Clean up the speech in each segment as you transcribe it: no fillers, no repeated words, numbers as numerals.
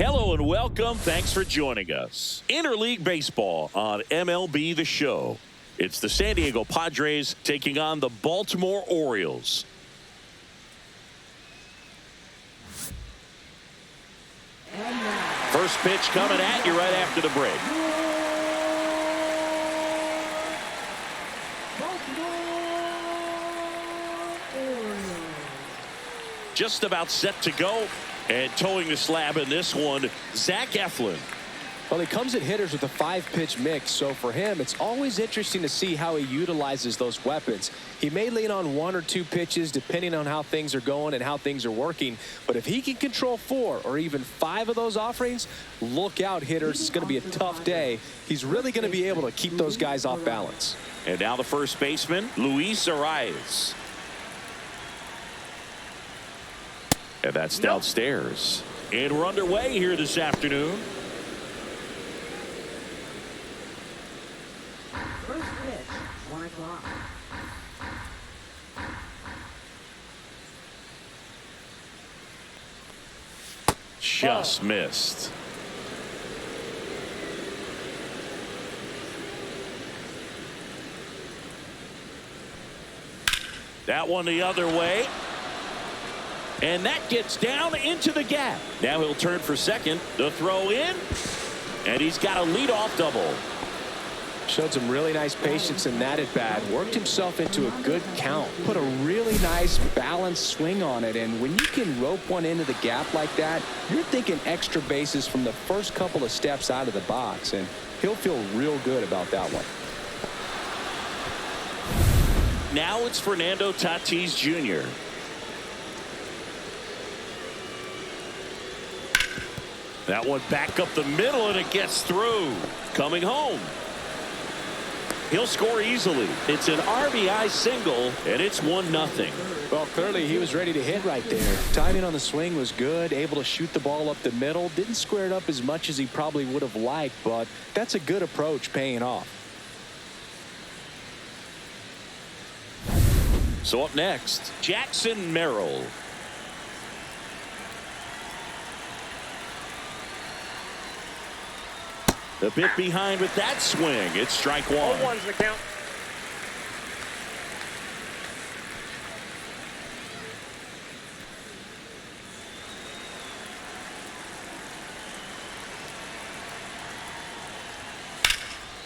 Hello and welcome. Thanks for joining us. Interleague Baseball on MLB The Show. It's the San Diego Padres taking on the Baltimore Orioles. First pitch coming at you right after the break. Just about set to go, and towing the slab in this one, Zach Eflin. Well, he comes at hitters with a 5-pitch mix, so for him, it's always interesting to see how he utilizes those weapons. He may lean on 1 or 2 pitches depending on how things are going and how things are working, but if he can control 4 or even 5 of those offerings, look out, hitters. It's going to be a tough day. He's really going to be able to keep those guys off balance. And now the first baseman, Luis Arias. And that's downstairs. And we're underway here this afternoon. First pitch, 1 o'clock. Just missed. That one the other way. And that gets down into the gap. Now he'll turn for second. The throw in. And he's got a leadoff double. Showed some really nice patience in that at bat. Worked himself into a good count. Put a really nice balanced swing on it. And when you can rope one into the gap like that, you're thinking extra bases from the first couple of steps out of the box. And he'll feel real good about that one. Now it's Fernando Tatis Jr. That one back up the middle, and it gets through. Coming home. He'll score easily. It's an RBI single, and it's 1-0. Well, clearly he was ready to hit right there. Timing on the swing was good, able to shoot the ball up the middle. Didn't square it up as much as he probably would have liked, but that's a good approach paying off. So up next, Jackson Merrill. A bit behind with that swing. It's strike 1. 0-1's the count.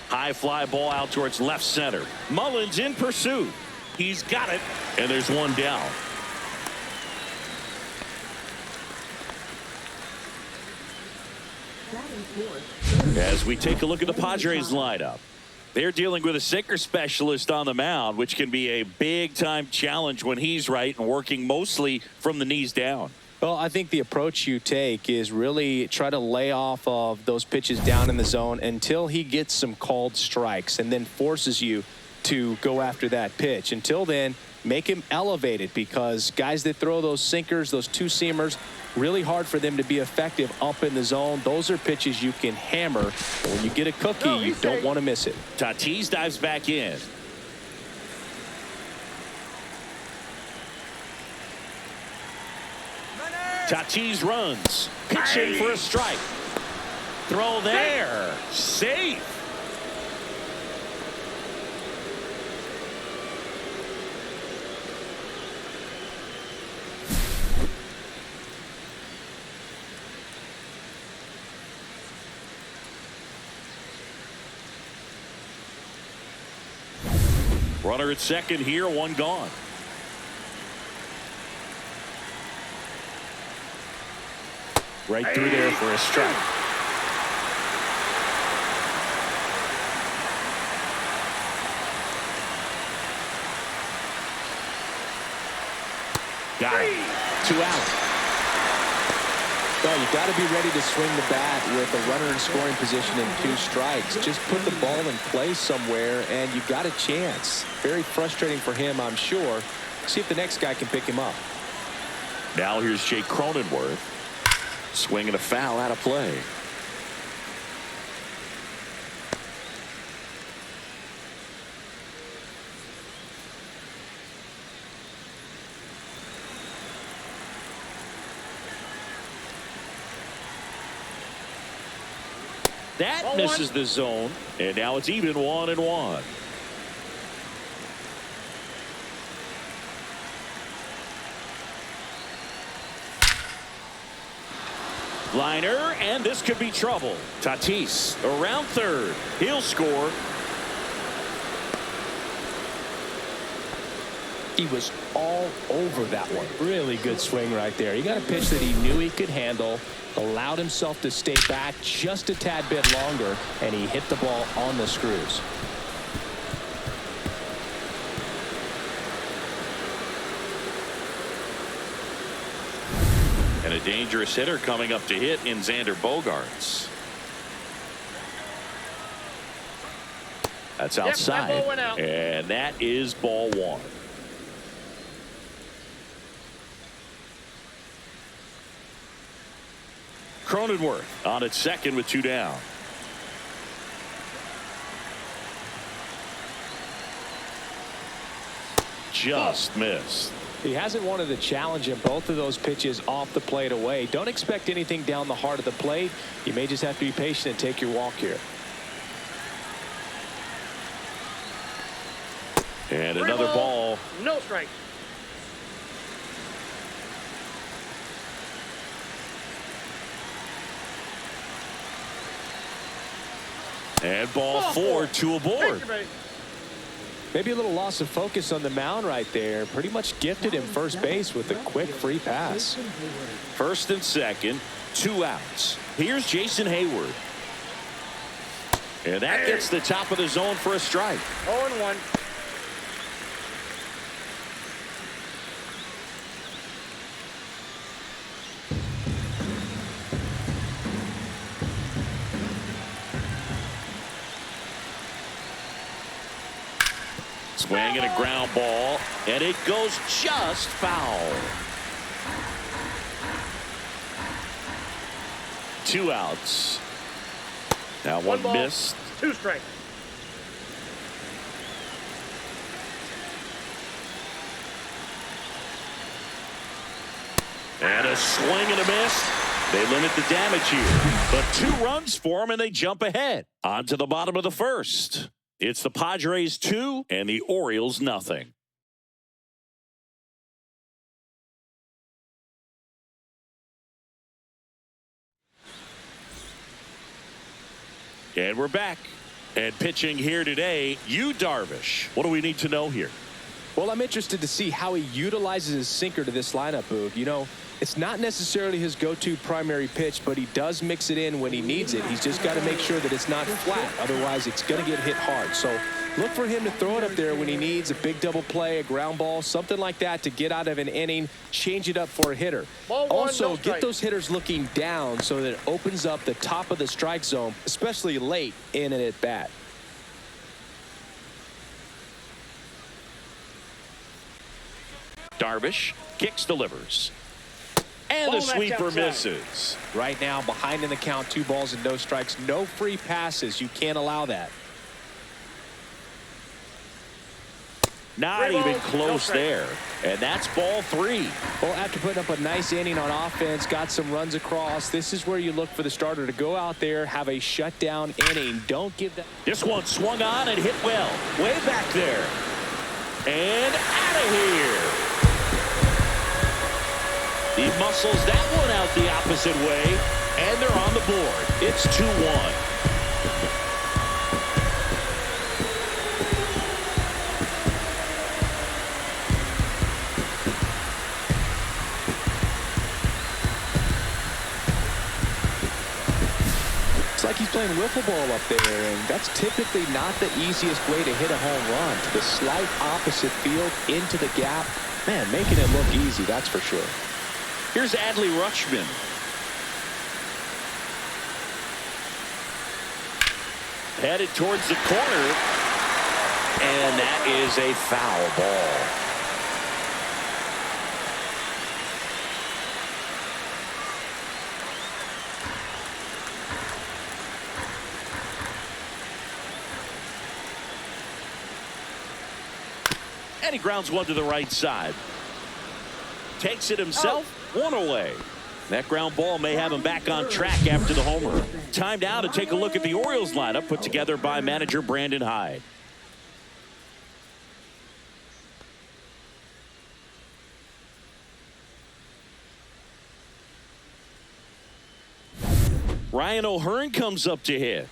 High fly ball out towards left center. Mullins in pursuit. He's got it, and there's one down. As we take a look at the Padres lineup, they're dealing with a sinker specialist on the mound, which can be a big-time challenge when he's right and working mostly from the knees down. Well, I think the approach you take is really try to lay off of those pitches down in the zone until he gets some called strikes and then forces you to go after that pitch. Until then, make him elevated, because guys that throw those sinkers, those two-seamers, really hard for them to be effective up in the zone. Those are pitches you can hammer. But when you get a cookie, you don't want to miss it. Tatis dives back in. Tatis runs. Pitching for a strike. Throw there. Safe. Runner at second here, one gone. Right through there for a strike. Got it. 2 out. Well, you got to be ready to swing the bat with a runner in scoring position and 2 strikes. Just put the ball in play somewhere, and you got a chance. Very frustrating for him, I'm sure. See if the next guy can pick him up. Now here's Jake Cronenworth. Swinging a foul out of play. That misses the zone. And now it's even 1-1. Liner, and this could be trouble. Tatis around third. He'll score. He was all over that one. Really good swing right there. He got a pitch that he knew he could handle, allowed himself to stay back just a tad bit longer, and he hit the ball on the screws. And a dangerous hitter coming up to hit in Xander Bogaerts. That's outside. That ball went out. And that is ball one. Cronenworth on at second with 2 down. Just missed. He hasn't wanted the challenge in both of those pitches off the plate away. Don't expect anything down the heart of the plate. You may just have to be patient and take your walk here. And another ball. No strike. And ball 4, 2 aboard. Maybe a little loss of focus on the mound right there. Pretty much gifted him first base with a quick free pass. First and second, 2 outs. Here's Jason Hayward. And that gets the top of the zone for a strike. 0-1. Swing and a ground ball, and it goes just foul. 2 outs. Now one ball, missed. 2 strikes. And a swing and a miss. They limit the damage here. But 2 runs for them, and they jump ahead. On to the bottom of the first. It's the Padres 2 and the Orioles nothing. And we're back. And pitching here today, Yu Darvish. What do we need to know here? Well, I'm interested to see how he utilizes his sinker to this lineup, Boog. You know, it's not necessarily his go-to primary pitch, but he does mix it in when he needs it. He's just got to make sure that it's not flat. Otherwise, it's going to get hit hard. So look for him to throw it up there when he needs a big double play, a ground ball, something like that to get out of an inning, change it up for a hitter. Also, get those hitters looking down so that it opens up the top of the strike zone, especially late in an at-bat. Darvish kicks, delivers. And the sweeper misses. Right now, behind in the count, 2 balls and no strikes. No free passes. You can't allow that. Not even close there. And that's ball 3. Well, after putting up a nice inning on offense, got some runs across, this is where you look for the starter to go out there, have a shutdown inning. Don't give that. This one swung on and hit well. Way back there. And out of here. He muscles that one out the opposite way, and they're on the board. It's 2-1. It's like he's playing wiffle ball up there, and that's typically not the easiest way to hit a home run. To the slight opposite field, into the gap. Man, making it look easy, that's for sure. Here's Adley Rutschman. Headed towards the corner. And that is a foul ball. And he grounds one to the right side. Takes it himself. 1 away. That ground ball may have him back on track after the homer. Time now to take a look at the Orioles lineup put together by manager Brandon Hyde. Ryan O'Hearn comes up to hit.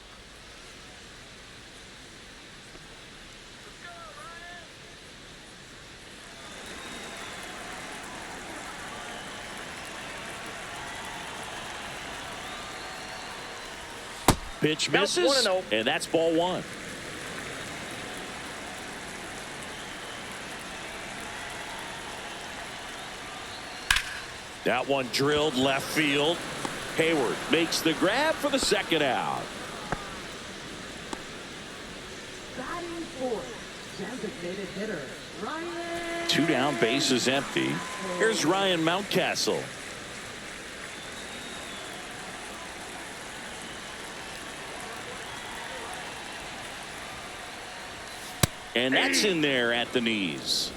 Pitch misses, and that's ball one. That one drilled left field. Hayward makes the grab for the second out. Batting fourth, designated hitter, Ryan. 2 down, bases empty. Here's Ryan Mountcastle. And that's in there at the knees.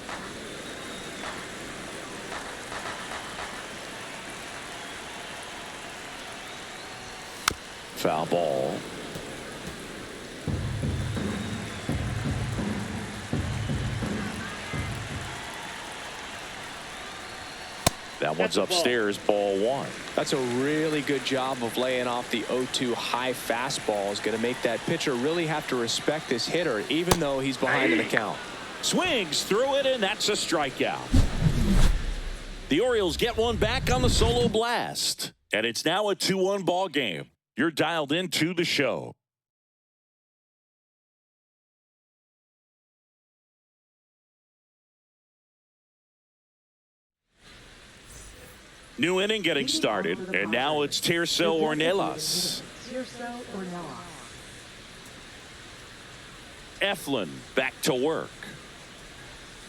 Foul ball. That one's upstairs, ball one. That's a really good job of laying off the 0-2 high fastball. Is going to make that pitcher really have to respect this hitter, even though he's behind in the count. Swings through it, and that's a strikeout. The Orioles get one back on the solo blast, and it's now a 2-1 ball game. You're dialed into the show. New inning getting started, and now it's Tirso Ornelas. Eflin back to work.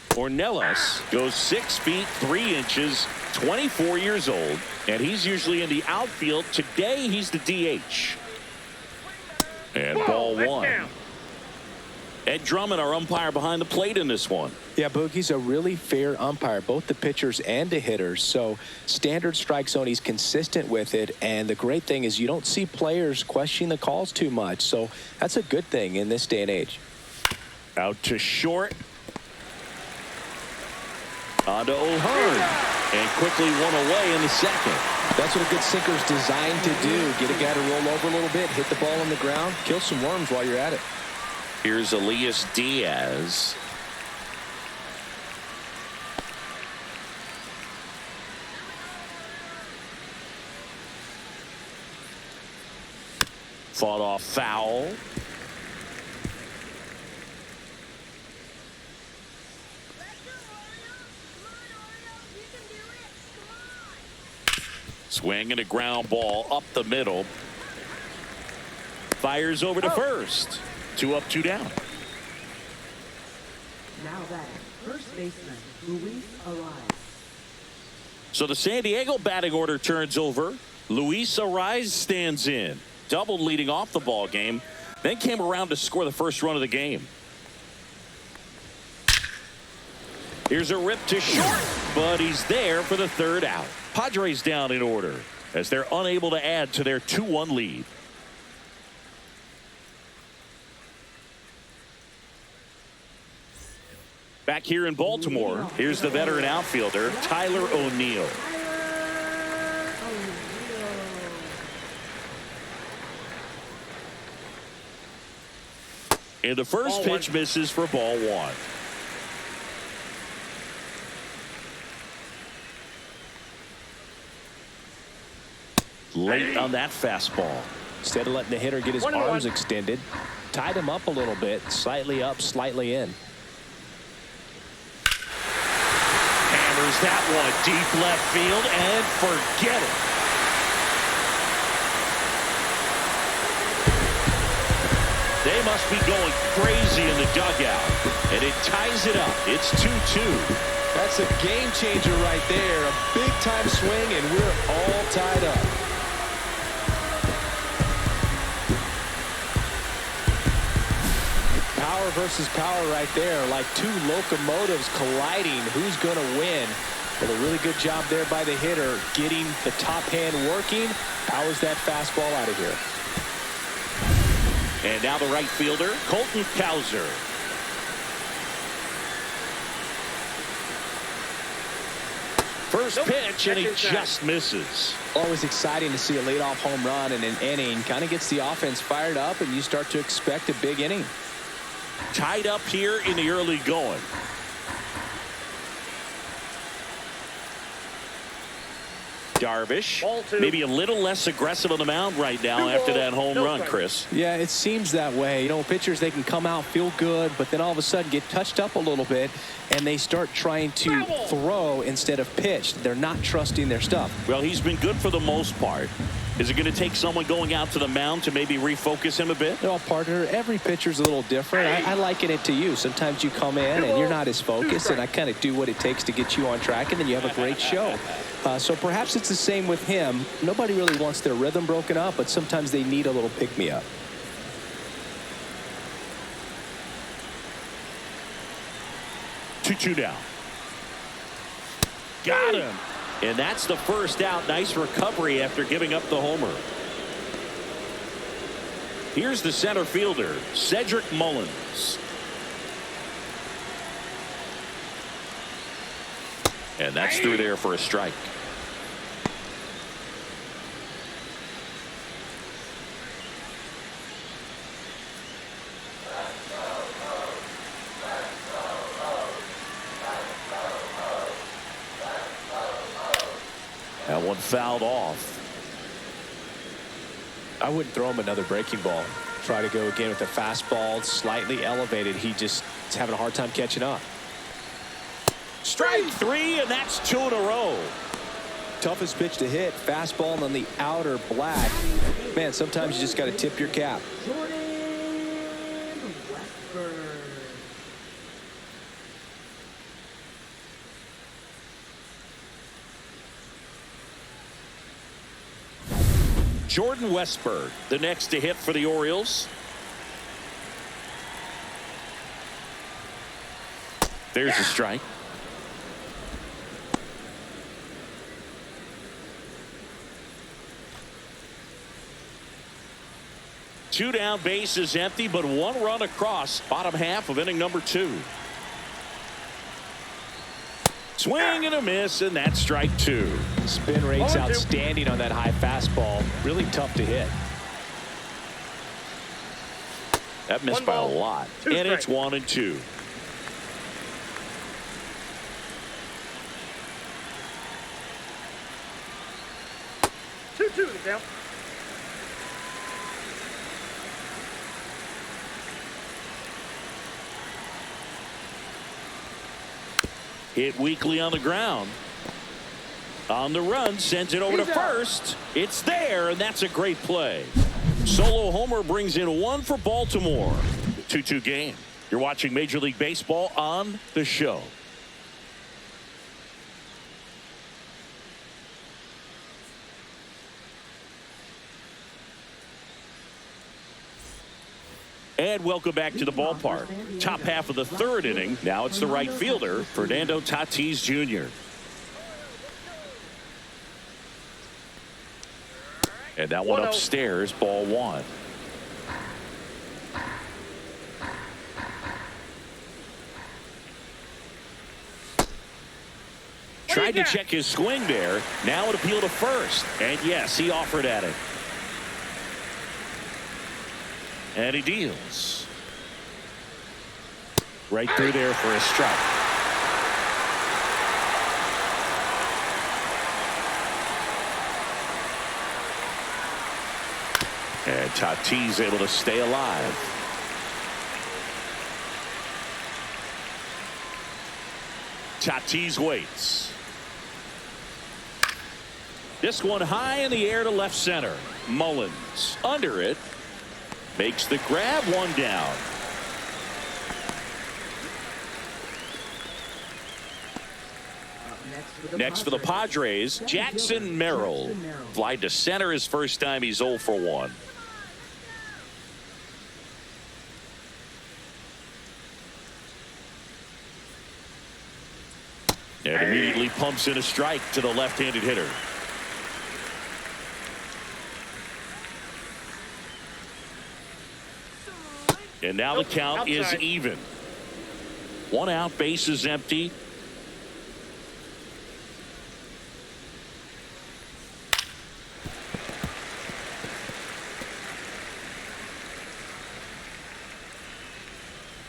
Ornelas goes 6 feet 3 inches, 24 years old, and he's usually in the outfield. Today he's the DH. And ball one. Ed Drummond, our umpire behind the plate in this one. Yeah, Boogie's a really fair umpire, both the pitchers and the hitters. So standard strike zone, he's consistent with it. And the great thing is you don't see players questioning the calls too much. So that's a good thing in this day and age. Out to short. On to O'Hearn. And quickly one away in the second. That's what a good sinker's designed to do. Get a guy to roll over a little bit, hit the ball on the ground, kill some worms while you're at it. Here's Elias Diaz. Fought off foul. Swing and a ground ball up the middle. Fires over to first. 2 up, 2 down. Now that first baseman, Luis Ariz. So the San Diego batting order turns over. Luis Ariz stands in. Doubled leading off the ball game. Then came around to score the first run of the game. Here's a rip to short, but he's there for the third out. Padres down in order as they're unable to add to their 2-1 lead. Back here in Baltimore, here's the veteran outfielder, Tyler O'Neill. And the first pitch misses for ball one. Late on that fastball. Instead of letting the hitter get his arms extended, tied him up a little bit, slightly up, slightly in. Hammers that one deep left field and forget it. They must be going crazy in the dugout, and it ties it up. It's 2-2. That's a game changer right there. A big time swing, and we're all tied up. Power versus power right there, like two locomotives colliding. Who's going to win? Well, a really good job there by the hitter, getting the top hand working, powers that fastball out of here. And now the right fielder, Colton Cowser. First pitch, and he just misses. Always exciting to see a leadoff home run in an inning. Kind of gets the offense fired up, and you start to expect a big inning. Tied up here in the early going. Darvish, maybe a little less aggressive on the mound right now after that home run, Chris. Yeah, it seems that way. You know, pitchers, they can come out, feel good, but then all of a sudden get touched up a little bit, and they start trying to throw instead of pitch. They're not trusting their stuff. Well, he's been good for the most part. Is it going to take someone going out to the mound to maybe refocus him a bit? No, partner, every pitcher's a little different. I liken it to you. Sometimes you come in and you're not as focused, and I kind of do what it takes to get you on track, and then you have a great show. So perhaps it's the same with him. Nobody really wants their rhythm broken up, but sometimes they need a little pick-me-up. Two down. Got him. And that's the first out. Nice recovery after giving up the homer. Here's the center fielder, Cedric Mullins. And that's through there for a strike. That one fouled off. I wouldn't throw him another breaking ball. Try to go again with the fastball, slightly elevated. He just is having a hard time catching up. Strike three, and that's 2 in a row. Toughest pitch to hit, fastball on the outer black. Man, sometimes you just got to tip your cap. Jordan Westburg, the next to hit for the Orioles. There's a strike. Two down, base is empty, but one run across. Bottom half of inning number 2. Swing and a miss, and that's strike 2. Spin rate's outstanding on that high fastball. Really tough to hit. That missed by a lot. And it's 1 and 2. Two down. Hit weakly on the ground. On the run, sends it over to first. It's there, and that's a great play. Solo homer brings in 1 for Baltimore. 2-2 game. You're watching Major League Baseball on the show. And welcome back to the ballpark. Top half of the 3rd inning. Now it's the right fielder, Fernando Tatis Jr. And that one upstairs, ball 1. Tried to check his swing there. Now it appealed to first. And yes, he offered at it. And he deals. Right through there for a strike. And Tatis able to stay alive. Tatis waits. This one high in the air to left center. Mullins under it. Makes the grab, 1 down. Next for the Padres, Jackson Merrill. Fly to center his first time. He's 0 for 1. And immediately pumps in a strike to the left-handed hitter. And now the count is even. 1 out, bases empty.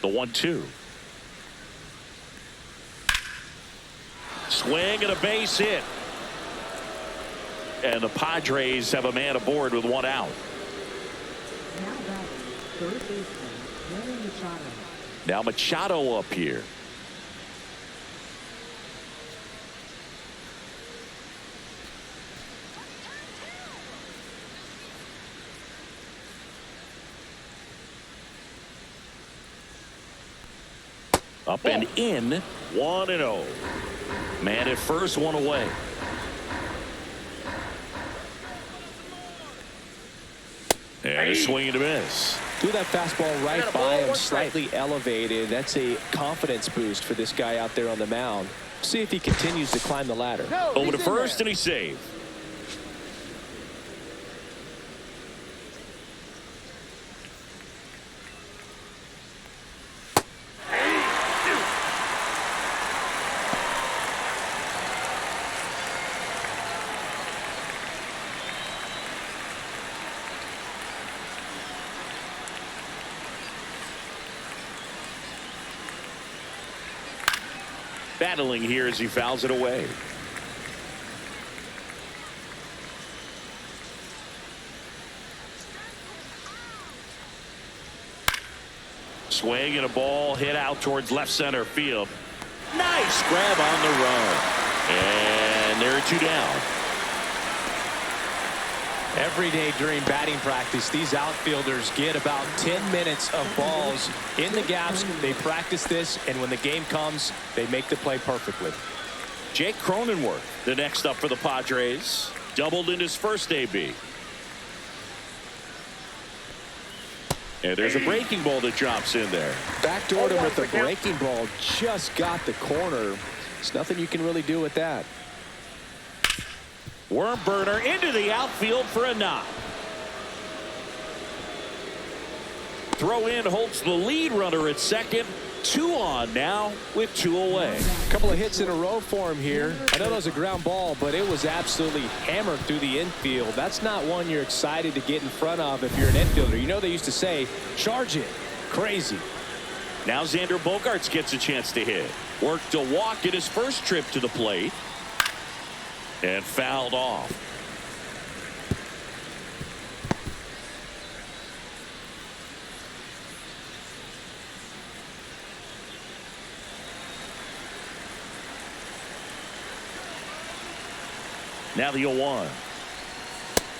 The 1-2. Swing and a base hit. And the Padres have a man aboard with 1 out. Now batting, third baseman, Machado. Now Machado up here. Up and in, 1-0. Man at first, 1 away. And a swing and a miss. Threw that fastball right by him, slightly elevated. That's a confidence boost for this guy out there on the mound. See if he continues to climb the ladder. Over to first, and he saved. Battling here as he fouls it away. Swing and a ball hit out towards left center field. Nice grab on the run. And there are 2 down. Every day during batting practice, these outfielders get about 10 minutes of balls in the gaps. They practice this, and when the game comes, they make the play perfectly. Jake Cronenworth, the next up for the Padres. Doubled in his first AB. And there's a breaking ball that drops in there. Backdoored him with the breaking ball. Just got the corner. There's nothing you can really do with that. Worm burner into the outfield for a knock. Throw in holds the lead runner at second. 2 on now with 2 away. A couple of hits in a row for him here. I know that was a ground ball, but it was absolutely hammered through the infield. That's not one you're excited to get in front of if you're an infielder. You know they used to say, charge it. Crazy. Now Xander Bogaerts gets a chance to hit. Worked a walk in his first trip to the plate. And fouled off. Now the 0-1.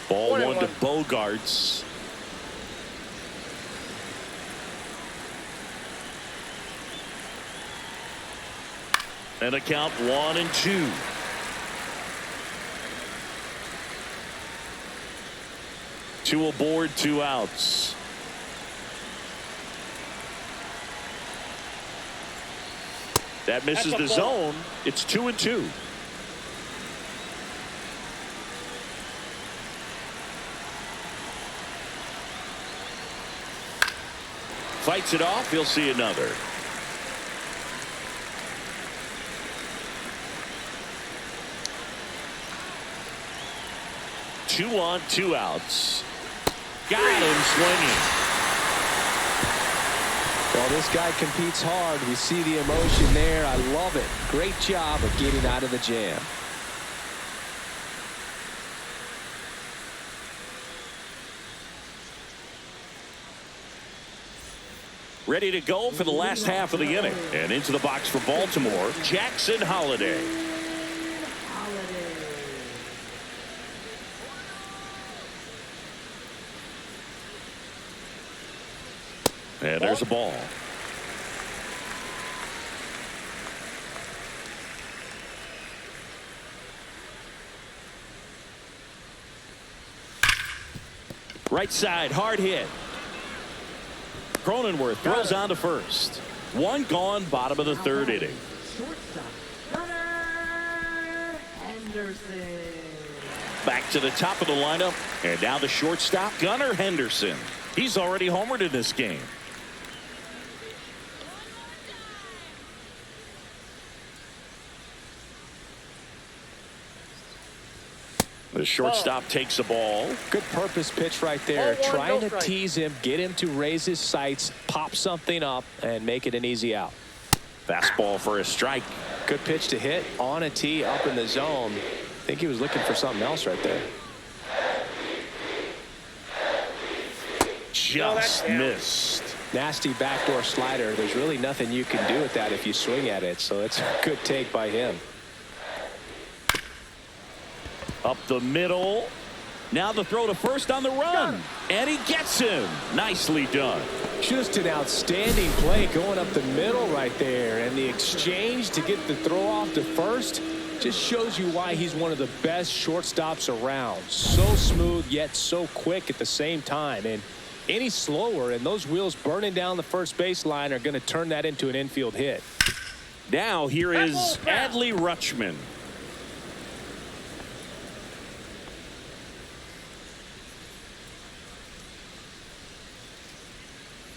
Ball 1 to Bogaerts. And a count 1-2. Two aboard, 2 outs. That misses the zone. It's 2-2. Fights it off. He'll see another. Two on, 2 outs. Got him swinging. Well, this guy competes hard. We see the emotion there. I love it. Great job of getting out of the jam. Ready to go for the last half of the inning. And into the box for Baltimore, Jackson Holliday. And there's a ball. Right side, hard hit. Cronenworth throws on to first. 1 gone, bottom of the 3rd inning. Shortstop, runner Henderson. Back to the top of the lineup, and now the shortstop, Gunnar Henderson. He's already homered in this game. The shortstop takes the ball. Good purpose pitch right there. Trying to tease him, get him to raise his sights, pop something up, and make it an easy out. Fastball for a strike. Good pitch to hit on a tee up in the zone. I think he was looking for something else right there. Just missed. Nasty backdoor slider. There's really nothing you can do with that if you swing at it, so it's a good take by him. Up the middle. Now the throw to first on the run. And he gets him. Nicely done. Just an outstanding play going up the middle right there. And the exchange to get the throw off to first just shows you why he's one of the best shortstops around. So smooth, yet so quick at the same time. And any slower, and those wheels burning down the first baseline are going to turn that into an infield hit. Now here is Adley Rutschman.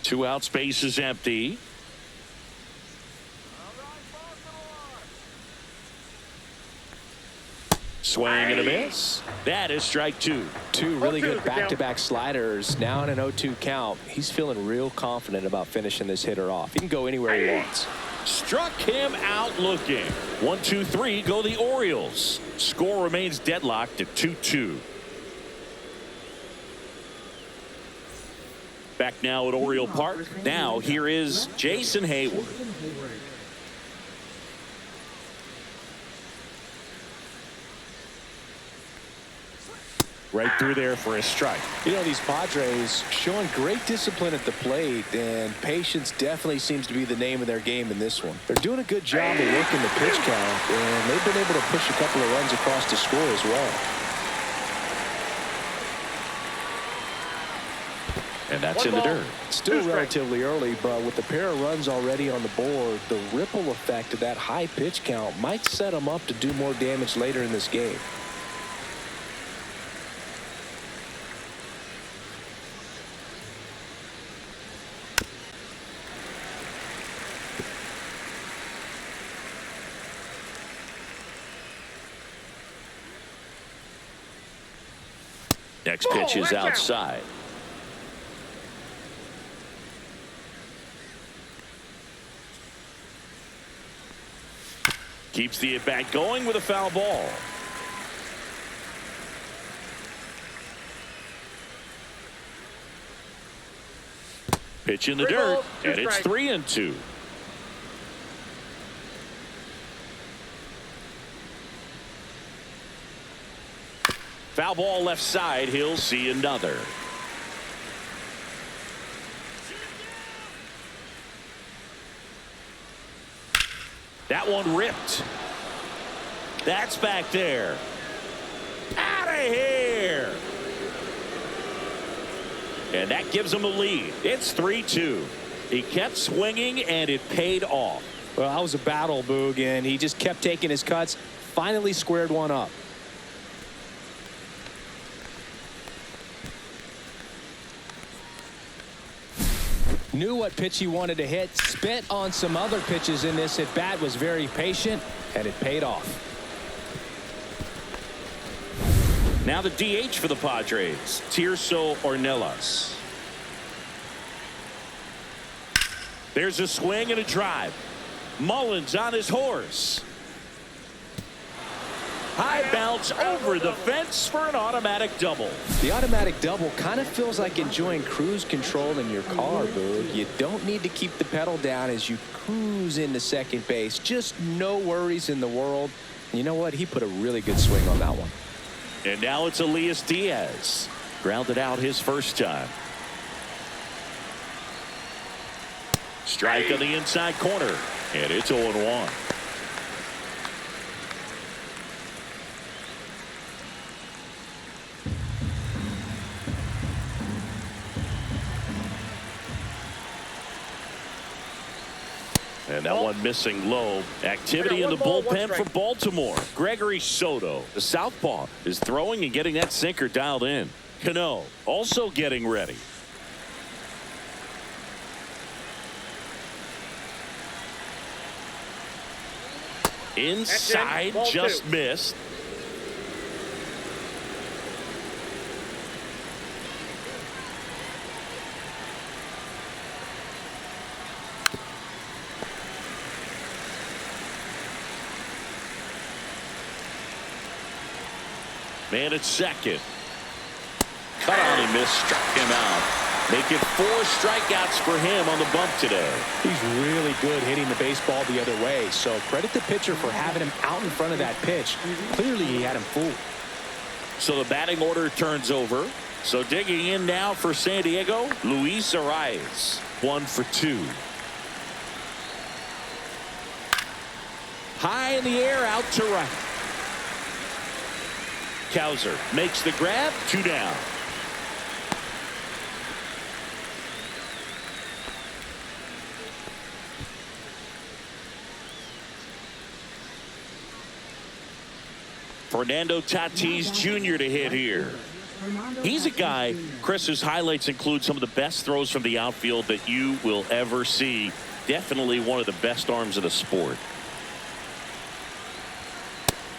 Two out, space is empty. Swing and a miss. That is strike two. Two really good back-to-back sliders. Now in an 0-2 count. He's feeling real confident about finishing this hitter off. He can go anywhere he wants. Struck him out looking. 1-2-3 go the Orioles. Score remains deadlocked at 2-2. Back now at Oriole Park. Now here is Jason Hayward. Right through there for a strike. You know, these Padres showing great discipline at the plate, and patience definitely seems to be the name of their game in this one. They're doing a good job of working the pitch count, and they've been able to push a couple of runs across to score as well. And that's in the dirt. Still relatively early, but with the pair of runs already on the board, the ripple effect of that high pitch count might set them up to do more damage later in this game. Next pitch is outside. Keeps the at-bat going with a foul ball. Pitch in the dirt, and it's 3-2. Foul ball left side. He'll see another. That one ripped. That's back there. Out of here. And that gives him a lead. It's 3-2. He kept swinging, and it paid off. Well, that was a battle, Boog, and he just kept taking his cuts. Finally squared one up. Knew what pitch he wanted to hit, spit on some other pitches in this at bat, was very patient, and it paid off. Now the DH for the Padres, Tirso Ornelas. There's a swing and a drive. Mullins on his horse. High bounce over the fence for an automatic double. The automatic double kind of feels like enjoying cruise control in your car, Boog. You don't need to keep the pedal down as you cruise into second base. Just no worries in the world. And you know what? He put a really good swing on that one. And now it's Elias Diaz. Grounded out his first time. Strike on the inside corner. And it's 0-1. And that one missing low. Activity in the bullpen for Baltimore. Gregory Soto, the southpaw, is throwing and getting that sinker dialed in. Cano also getting ready. Inside, just missed. Man at second. Cut on and missed, struck him out. Make it 4 strikeouts for him on the bump today. He's really good hitting the baseball the other way, so credit the pitcher for having him out in front of that pitch. Clearly he had him fooled. So the batting order turns over. So digging in now for San Diego, Luis Arias, 1 for 2. High in the air, out to right. Kowser makes the grab, 2 down. Fernando Tatis Jr. to hit here. He's a guy, Chris, whose highlights include some of the best throws from the outfield that you will ever see. Definitely one of the best arms of the sport.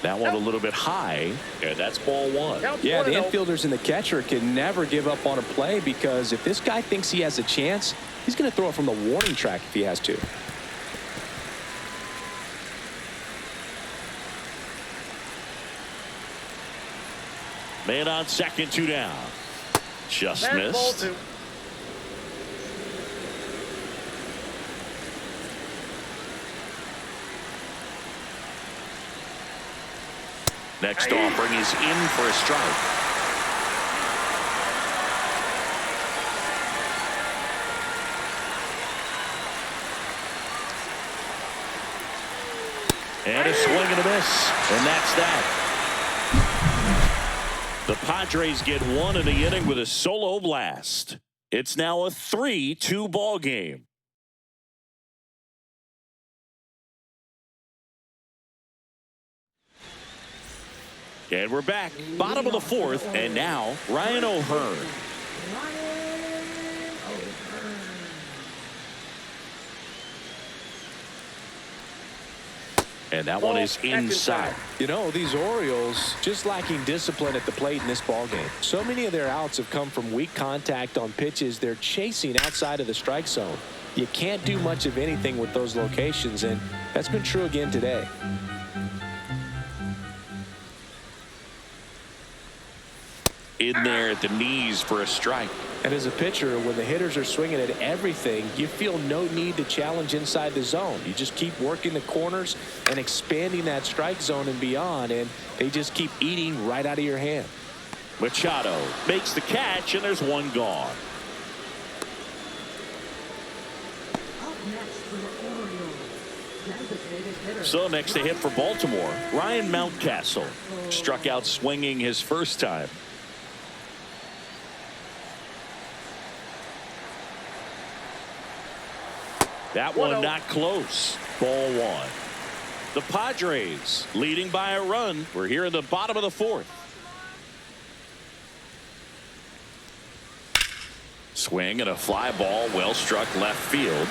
That one a little bit high, and that's ball 1. Yeah, the infielders and the catcher can never give up on a play, because if this guy thinks he has a chance, he's going to throw it from the warning track if he has to. Man on second, 2 down. Just missed. Next offering is in for a strike. And a swing and a miss. And that's that. The Padres get 1 in the inning with a solo blast. It's now a 3-2 ball game. And we're back. Bottom of the 4th, and now Ryan O'Hearn. And that one is inside. You know, these Orioles just lacking discipline at the plate in this ball game. So many of their outs have come from weak contact on pitches they're chasing outside of the strike zone. You can't do much of anything with those locations, and that's been true again today. In there at the knees for a strike. And as a pitcher, when the hitters are swinging at everything, you feel no need to challenge inside the zone. You just keep working the corners and expanding that strike zone and beyond, and they just keep eating right out of your hand. Machado makes the catch, and there's 1 gone. So next to hit for Baltimore, Ryan Mountcastle. Struck out swinging his first time. That one not close. Ball 1. The Padres leading by a run. We're here in the bottom of the 4th. Swing and a fly ball, well struck left field.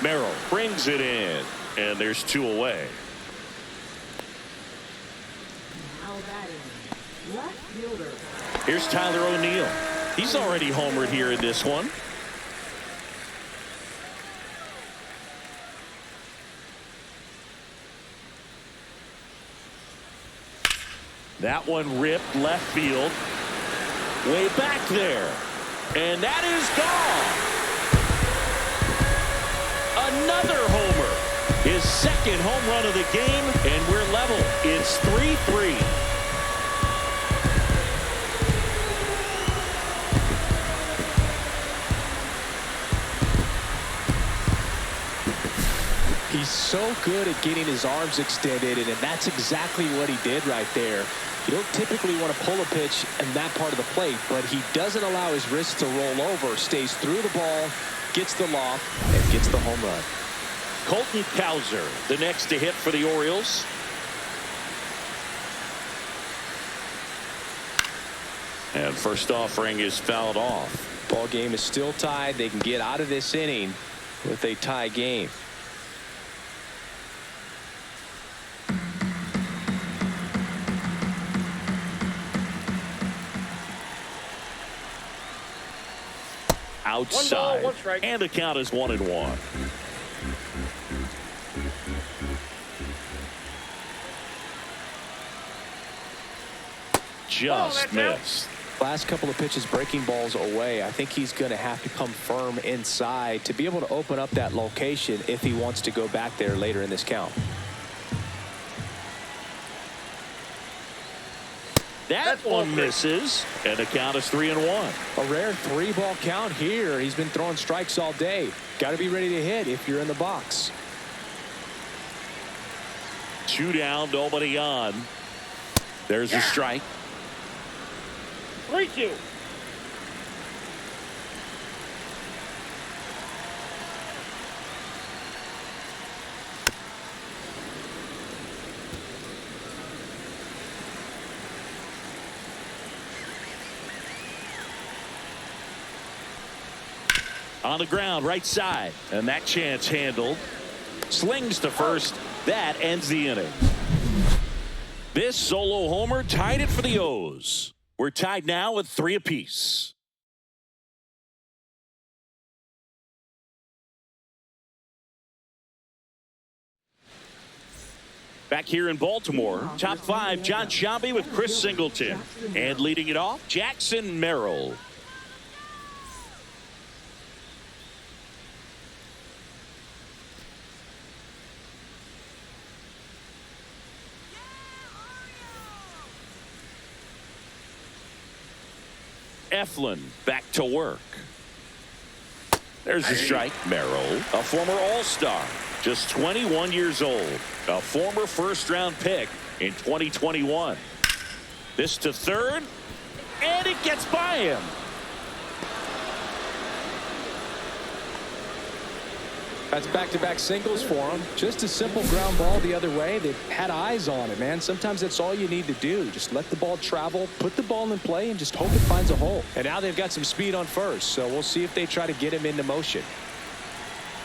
Merrill brings it in, and there's 2 away. Here's Tyler O'Neill. He's already homered here in this one. That one ripped left field. Way back there. And that is gone. Another homer. His 2nd home run of the game, and we're level. It's 3-3. He's so good at getting his arms extended, and that's exactly what he did right there. You don't typically want to pull a pitch in that part of the plate, but he doesn't allow his wrists to roll over, stays through the ball, gets the loft, and gets the home run. Colton Cowser, the next to hit for the Orioles. And first offering is fouled off. Ball game is still tied. They can get out of this inning with a tie game. Outside. 1 strike. And the count is 1-1. Just missed. Last couple of pitches breaking balls away. I think he's going to have to come firm inside to be able to open up that location if he wants to go back there later in this count. That one misses, and the count is 3-1. A rare 3-ball count here. He's been throwing strikes all day. Got to be ready to hit if you're in the box. 2 down, nobody on. There's a strike. 3-2. On the ground, right side, and that chance handled. Slings to first. That ends the inning. This solo homer tied it for the O's. We're tied now with 3 apiece. Back here in Baltimore, top 5, John Sciambi with Chris Singleton. And leading it off, Jackson Merrill. Eflin back to work. There's a strike. Merrill, a former All-Star, just 21 years old, a former first-round pick in 2021. This to third, and it gets by him. That's back-to-back singles for him. Just a simple ground ball the other way. They've had eyes on it, man. Sometimes that's all you need to do. Just let the ball travel, put the ball in play, and just hope it finds a hole. And now they've got some speed on first, so we'll see if they try to get him into motion.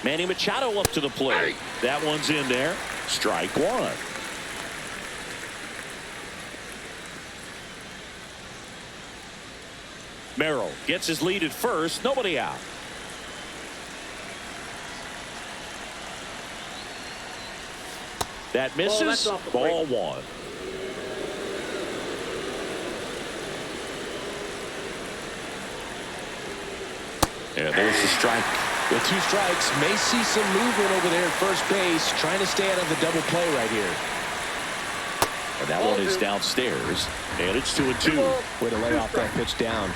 Manny Machado up to the plate. That one's in there. Strike 1. Merrill gets his lead at first. Nobody out. That misses. Ball 1. And there's the strike. With 2 strikes, may see some movement over there at first base, trying to stay out of the double play right here. And that one is downstairs, and it's 2-2. Way to lay off that pitch down.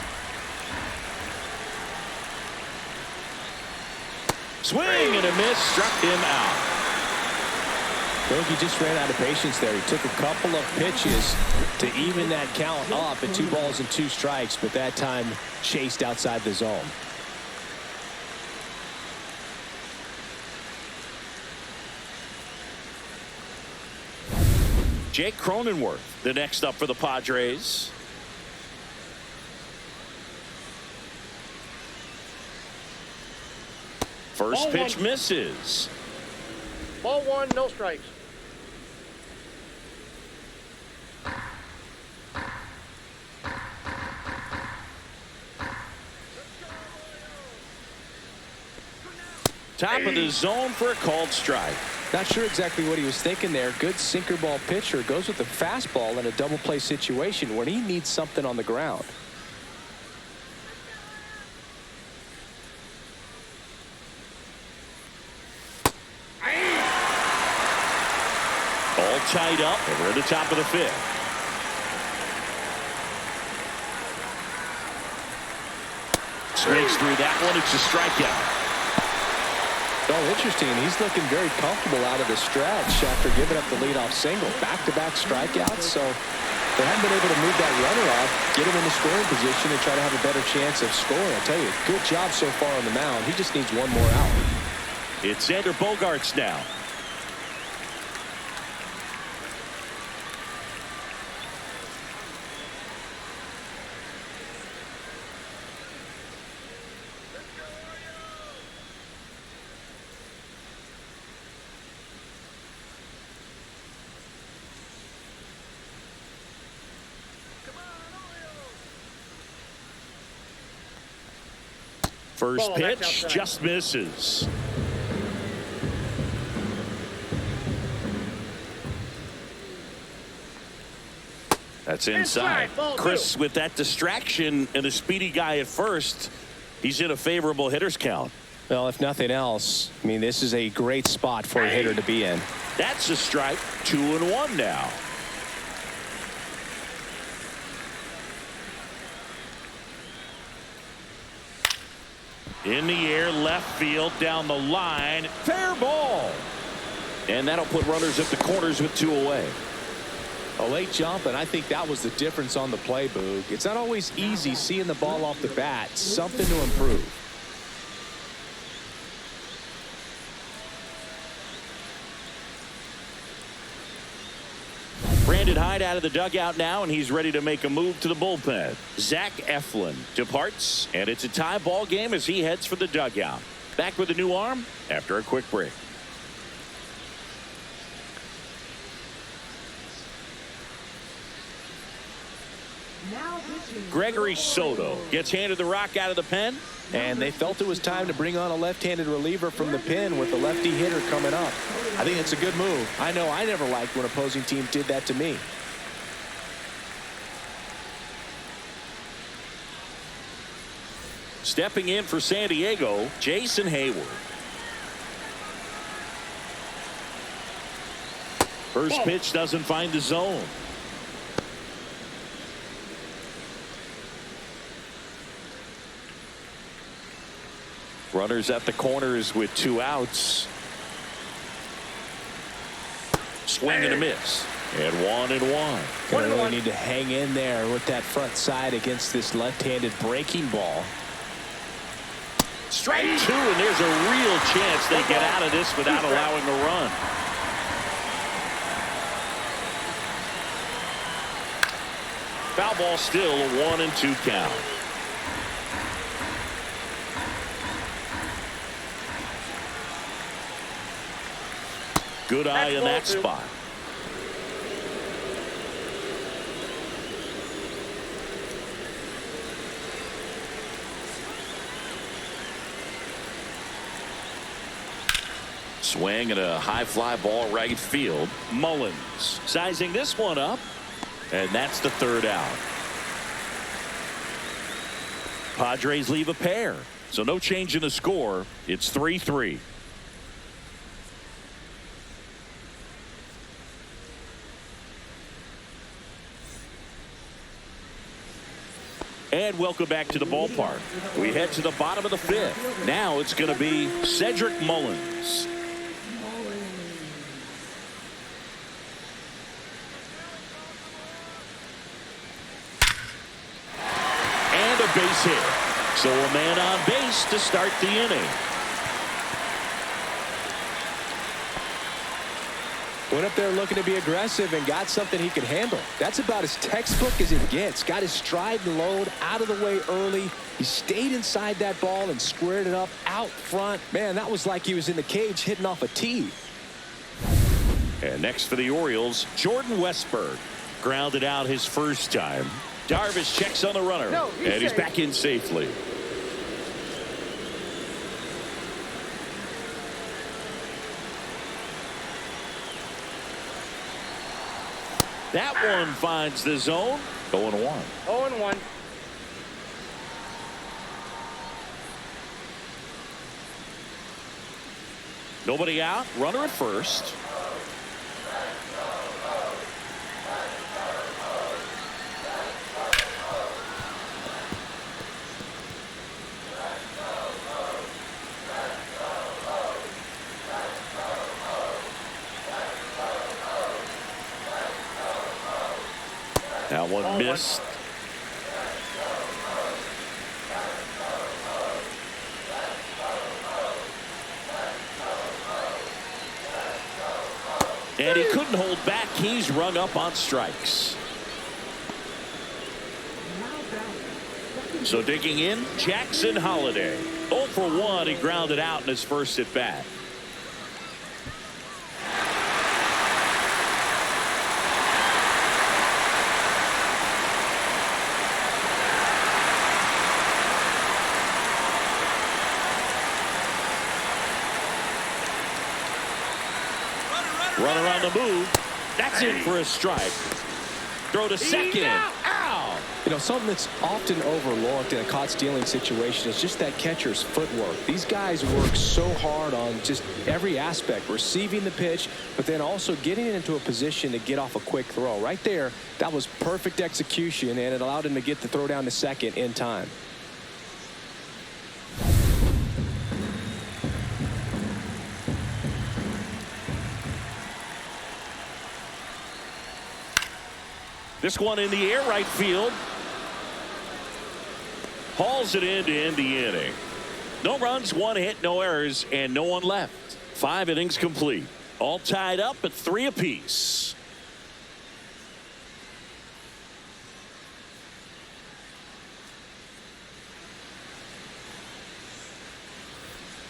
Swing and a miss, struck him out. I think he just ran out of patience there. He took a couple of pitches to even that count up at 2 balls and 2 strikes, but that time chased outside the zone. Jake Cronenworth, the next up for the Padres. First pitch misses. Ball 1, no strikes. Top of the zone for a called strike. Not sure exactly what he was thinking there. Good sinker ball pitcher goes with the fastball in a double play situation when he needs something on the ground. All tied up, and we're at the top of the 5th. Swings through that one. It's a strikeout. Oh, interesting. He's looking very comfortable out of the stretch after giving up the leadoff single. Back-to-back strikeouts, so they haven't been able to move that runner off, get him in the scoring position, and try to have a better chance of scoring. I tell you, good job so far on the mound. He just needs one more out. It's Xander Bogaerts now. First pitch just misses. That's inside. Chris, with that distraction and a speedy guy at first, he's in a favorable hitter's count. Well, if nothing else, I mean, this is a great spot for a hitter to be in. That's a strike. 2-1 now. In the air, left field, down the line. Fair ball. And that'll put runners at the corners with 2 away. A late jump, and I think that was the difference on the play, Boog. It's not always easy seeing the ball off the bat. Something to improve. Brandon Hyde out of the dugout now, and he's ready to make a move to the bullpen. Zach Eflin departs, and it's a tie ball game as he heads for the dugout. Back with a new arm after a quick break. Gregory Soto gets handed the rock out of the pen. And they felt it was time to bring on a left-handed reliever from the pen with the lefty hitter coming up. I think it's a good move. I know I never liked when opposing teams did that to me. Stepping in for San Diego, Jason Hayward. First pitch doesn't find the zone. Runners at the corners with 2 outs. Swing and a miss. And 1-1. Gonna really need to hang in there with that front side against this left-handed breaking ball. Strike 2, and there's a real chance they get out of this without allowing a run. Foul ball still, a 1-2 count. Good eye in that spot. Swing and a high fly ball right field. Mullins sizing this one up, and that's the 3rd out. Padres leave a pair, so no change in the score. It's 3-3. And welcome back to the ballpark. We head to the bottom of the 5th. Now it's going to be Cedric Mullins. And a base hit. So a man on base to start the inning. Went up there looking to be aggressive and got something he could handle. That's about as textbook as it gets. Got his stride and load out of the way early. He stayed inside that ball and squared it up out front. Man, that was like he was in the cage hitting off a tee. And next for the Orioles, Jordan Westburg. Grounded out his first time. Darvish checks on the runner. And he's back in safely. That one finds the zone. 0-1. 0-1. Nobody out. Runner at first. That one missed. And he couldn't hold back. He's rung up on strikes. So digging in, Jackson Holiday. 0 for 1. He grounded out in his first at bat. Runner on the move. That's in for a strike. Throw to second. Ow! You know, something that's often overlooked in a caught stealing situation is just that catcher's footwork. These guys work so hard on just every aspect, receiving the pitch, but then also getting into a position to get off a quick throw. Right there, that was perfect execution, and it allowed him to get the throw down to second in time. This one in the air, right field. Hauls it in to end the inning. No runs, 1 hit, no errors, and no one left. 5 innings complete. All tied up at 3 apiece.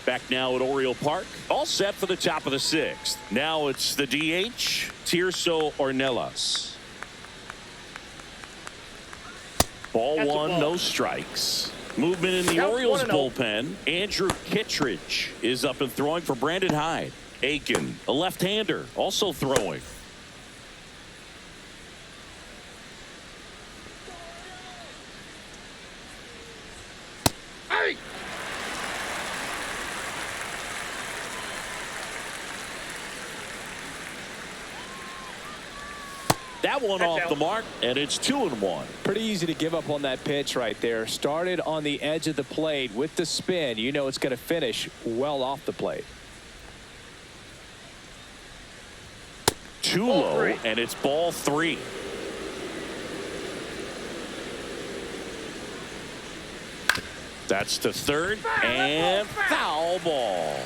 Back now at Oriole Park. All set for the top of the 6th. Now it's the DH, Tirso Ornelas. Ball That's 1, ball. no strikes. Movement in the Count Orioles 1-0. bullpen. Andrew Kittredge is up and throwing for Brandon Hyde. Aiken, a left-hander, also throwing. Hey! That one That's off out. the mark, and it's 2-1. Pretty easy to give up on that pitch right there. Started on the edge of the plate with the spin. You know it's going to finish well off the plate. Too Ball low, 3. and it's ball 3. That's to third, and foul ball.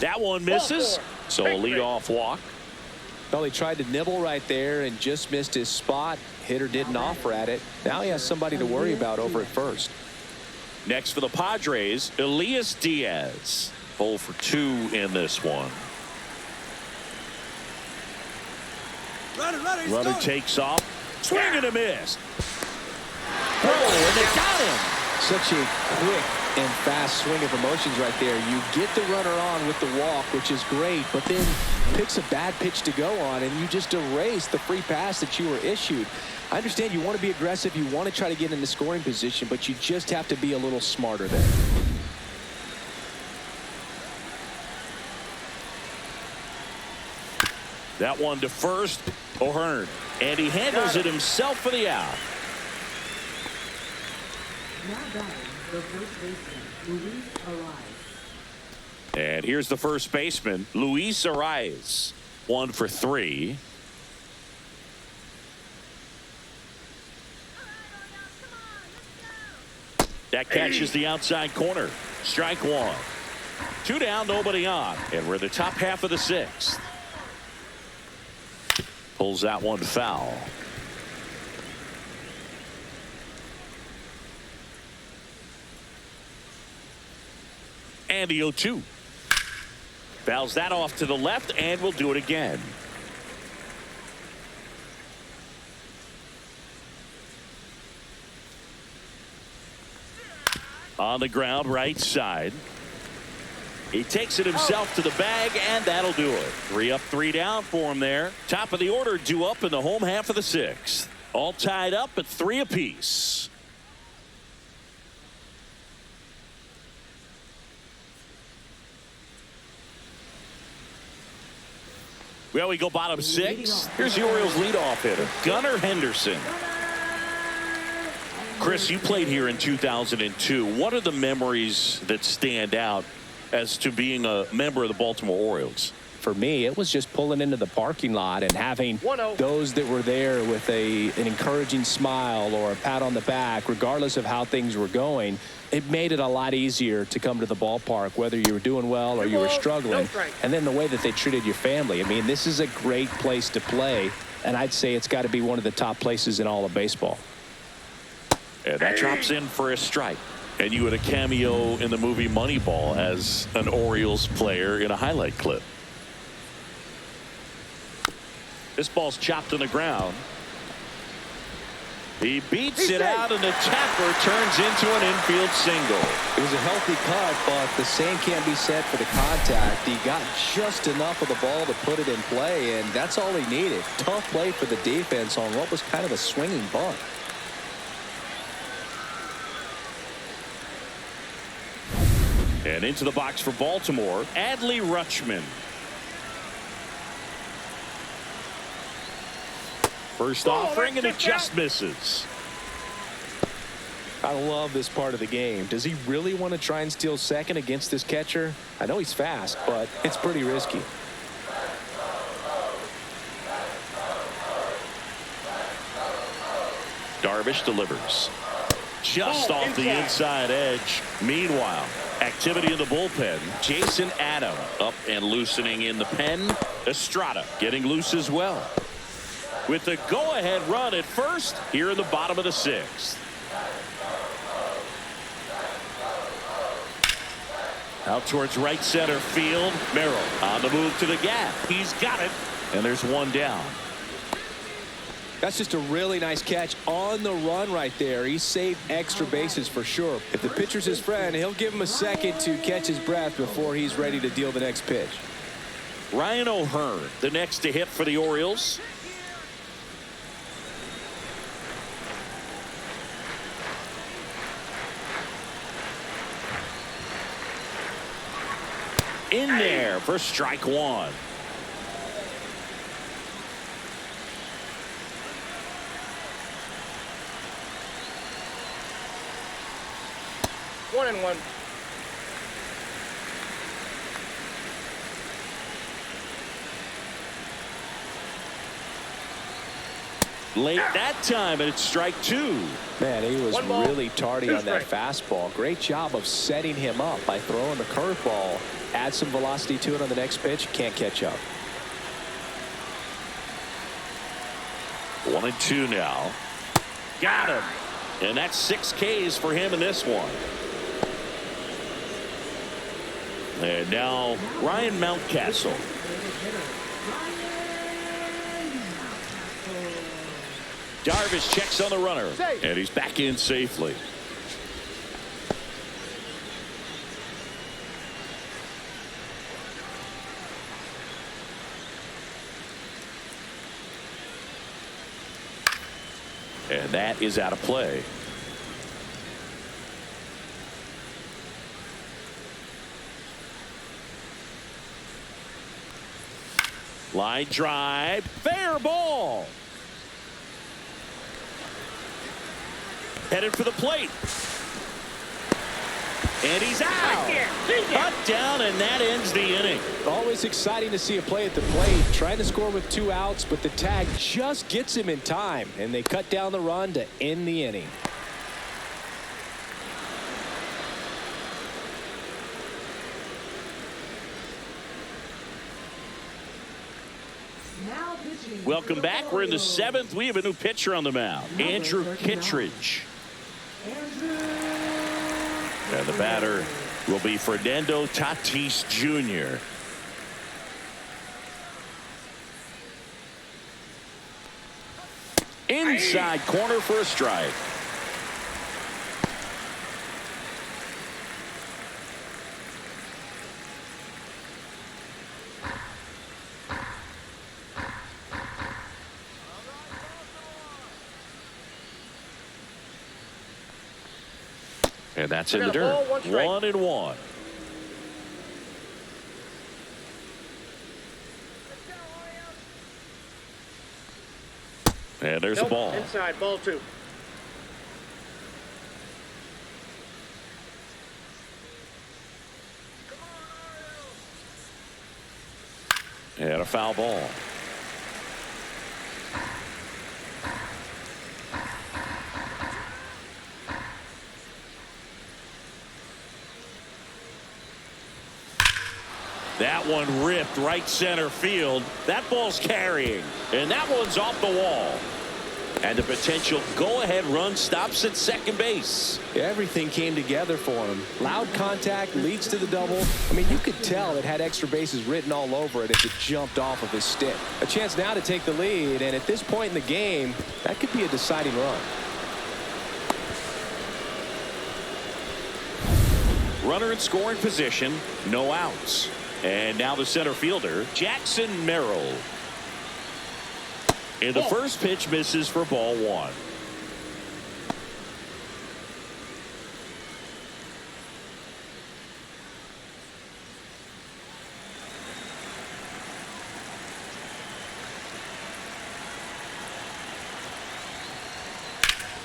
That one misses, so a leadoff walk. Well, he tried to nibble right there and just missed his spot. Hitter didn't offer at it. Now he has somebody to worry about over at first. Next for the Padres, Elias Diaz. 0 for 2 in this one. Runner takes off. Swing and a miss. Oh, and they got him. Such a quick and fast swing of emotions right there. You get the runner on with the walk, which is great, but then picks a bad pitch to go on, and you just erase the free pass that you were issued. I understand you want to be aggressive, you want to try to get in the scoring position, but you just have to be a little smarter there. That one to first, O'Hearn, and he handles it himself for the out. Now batting, the first baseman, Luis Arias. And here's the first baseman, Luis Arias. 1 for 3. That catches the outside corner. Strike 1. 2 down, nobody on. And we're in the top half of the 6th. Pulls that one foul. And the 0-2. Fouls that off to the left, and we'll do it again. On the ground, right side. He takes it himself to the bag, and that'll do it. 3 up, 3 down for him there. Top of the order, due up in the home half of the 6th. All tied up at 3 apiece. Well, we go bottom 6. Here's the Orioles leadoff hitter, Gunnar Henderson. Chris, you played here in 2002. What are the memories that stand out as to being a member of the Baltimore Orioles? for me, it was just pulling into the parking lot and having 1-0. those that were there with an encouraging smile or a pat on the back, regardless of how things were going. It made it a lot easier to come to the ballpark, whether you were doing well or you were struggling. And then the way that they treated your family. I mean, this is a great place to play, and I'd say it's got to be one of the top places in all of baseball. And that drops in for a strike. And you had a cameo in the movie Moneyball as an Orioles player in a highlight clip. This ball's chopped on the ground. He beats it out, and the tapper turns into an infield single. It was a healthy cut, but the same can't be said for the contact. He got just enough of the ball to put it in play, and that's all he needed. Tough play for the defense on what was kind of a swinging bunt. And into the box for Baltimore, Adley Rutschman. First offering, and it just misses. I love this part of the game. Does he really want to try and steal second against this catcher? I know he's fast, but it's pretty risky. Darvish delivers. Just off the inside edge. Meanwhile, activity in the bullpen. Jason Adam up and loosening in the pen. Estrada getting loose as well. With the go-ahead run at first here in the bottom of the sixth. Out towards right center field. Merrill on the move to the gap. He's got it. And there's one down. That's just a really nice catch on the run right there. He saved extra bases for sure. If the pitcher's his friend, he'll give him a second to catch his breath before he's ready to deal the next pitch. Ryan O'Hearn, the next to hit for the Orioles. In there for strike one. One and one. Late that time, and it's strike two. Man, he was ball, really tardy on that fastball. Great job of setting him up by throwing the curveball. Add some velocity to it on the next pitch. Can't catch up. 1-2 now. Got him. And that's 6 Ks for him in this one. And now Ryan Mountcastle. Darvish checks on the runner. And he's back in safely. And that is out of play. Line drive, fair ball. Headed for the plate. And he's out. Cut down, and that ends the inning. Always exciting to see a play at the plate. Trying to score with 2 outs, but the tag just gets him in time, and they cut down the run to end the inning. Welcome back. We're in the 7th. We have a new pitcher on the mound, Andrew Kittredge. And the batter will be Fernando Tatis Jr. Inside corner for a strike. And that's in the dirt. 1-1. And there's the ball. Inside, ball 2. And a foul ball. That one ripped right center field. That ball's carrying, and that one's off the wall. And the potential go-ahead run stops at second base. Everything came together for him. Loud contact leads to the double. I mean, you could tell it had extra bases written all over it as it jumped off of his stick. A chance now to take the lead, and at this point in the game, that could be a deciding run. Runner in scoring position, no outs. And now the center fielder, Jackson Merrill. And the first pitch misses for ball one.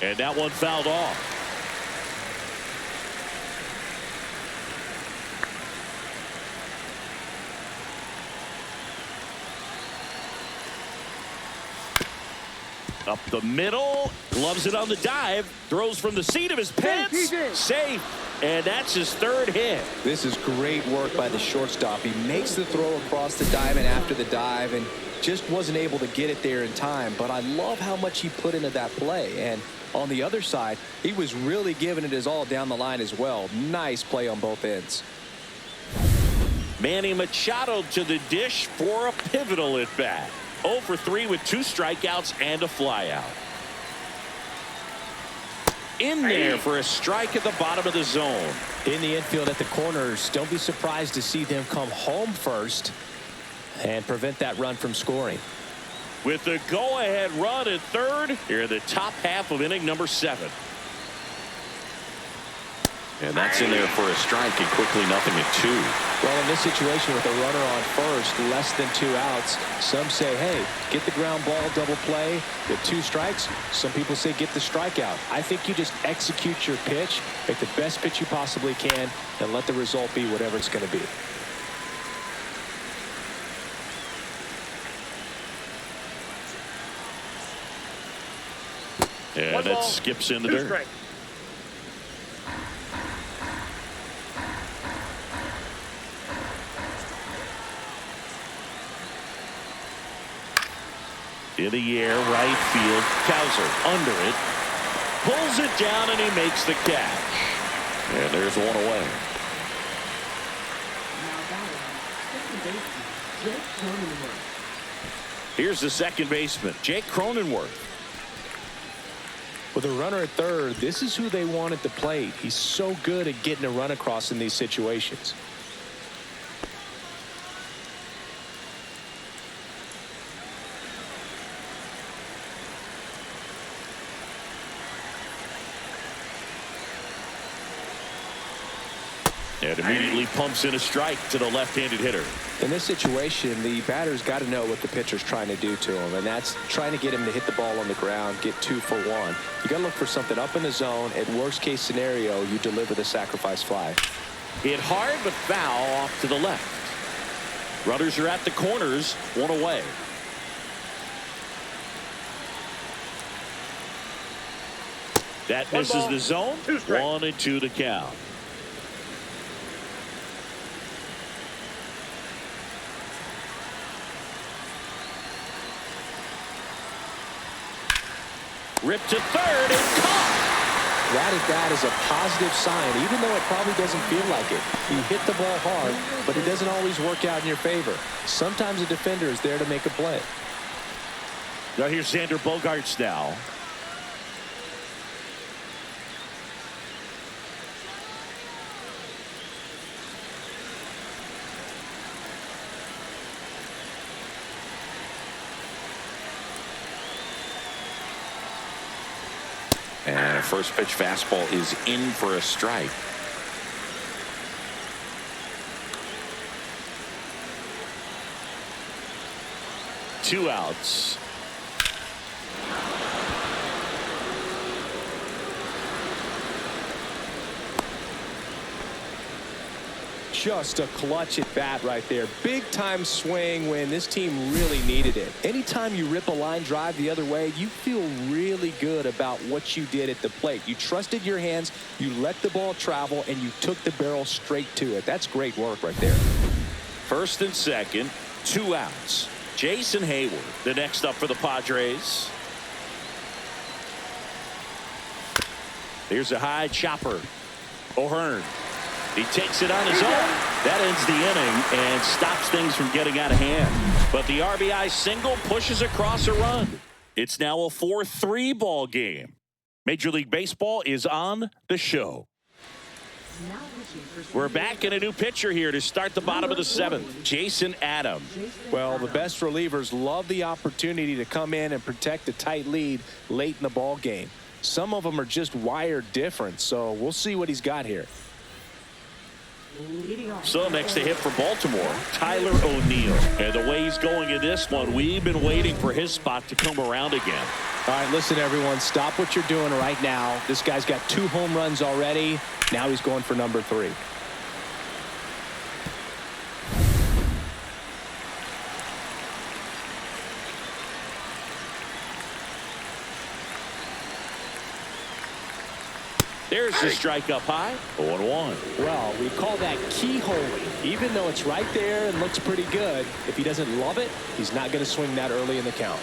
And that one fouled off. Up the middle, gloves it on the dive, throws from the seat of his pants, safe, and that's his third hit. This is great work by the shortstop. He makes the throw across the diamond after the dive and just wasn't able to get it there in time. But I love how much he put into that play. And on the other side, he was really giving it his all down the line as well. Nice play on both ends. Manny Machado to the dish for a pivotal at bat. 0 for 3 with 2 strikeouts and a flyout. In there for a strike at the bottom of the zone. In the infield at the corners, don't be surprised to see them come home first and prevent that run from scoring. With the go-ahead run at third, here in the top half of inning number 7. And that's in there for a strike, and quickly 0-2. Well, in this situation with a runner on first, less than 2 outs, some say, hey, get the ground ball, double play. With 2 strikes, some people say get the strikeout. I think you just execute your pitch, make the best pitch you possibly can, and let the result be whatever it's going to be. And it skips in the dirt. Strike. In the air, right field. Cowser under it. Pulls it down, and he makes the catch. And there's one away. Now batting, second baseman, Jake Cronenworth. Here's the second baseman, Jake Cronenworth. With a runner at third, this is who they want at the plate. He's so good at getting a run across in these situations. And immediately pumps in a strike to the left-handed hitter. In this situation, the batter's got to know what the pitcher's trying to do to him, and that's trying to get him to hit the ball on the ground, get 2 for 1. You got to look for something up in the zone. At worst case scenario, you deliver the sacrifice fly. Hit hard but foul off to the left. Runners are at the corners, 1 away. That misses the zone. 1-2 to count. Ripped to third and caught. That at bat is a positive sign, even though it probably doesn't feel like it. You hit the ball hard, but it doesn't always work out in your favor. Sometimes a defender is there to make a play. Now here's Xander Bogaerts now. And a first pitch fastball is in for a strike. Two outs. just a clutch at bat right there. Big time swing when this team really needed it. Anytime you rip a line drive the other way, you feel really good about what you did at the plate. You trusted your hands, you let the ball travel, and you took the barrel straight to it. That's great work right there. First and second, 2 outs. Jason Hayward, the next up for the Padres. Here's a high chopper. O'Hearn. He takes it on his own. That ends the inning and stops things from getting out of hand. But the RBI single pushes across a run. It's now a 4-3 ball game. Major League Baseball is on the show. We're back in a new pitcher here to start the bottom of the 7th. Jason Adams. Well, the best relievers love the opportunity to come in and protect a tight lead late in the ball game. Some of them are just wired different, so we'll see what he's got here. So next to hit for Baltimore, Tyler O'Neill. And the way he's going in this one, we've been waiting for his spot to come around again. All right, listen, everyone, stop what you're doing right now. This guy's got 2 home runs already. Now he's going for number 3. There's the strike up high. 0-1. Well, we call that keyholing. Even though it's right there and looks pretty good, if he doesn't love it, he's not going to swing that early in the count.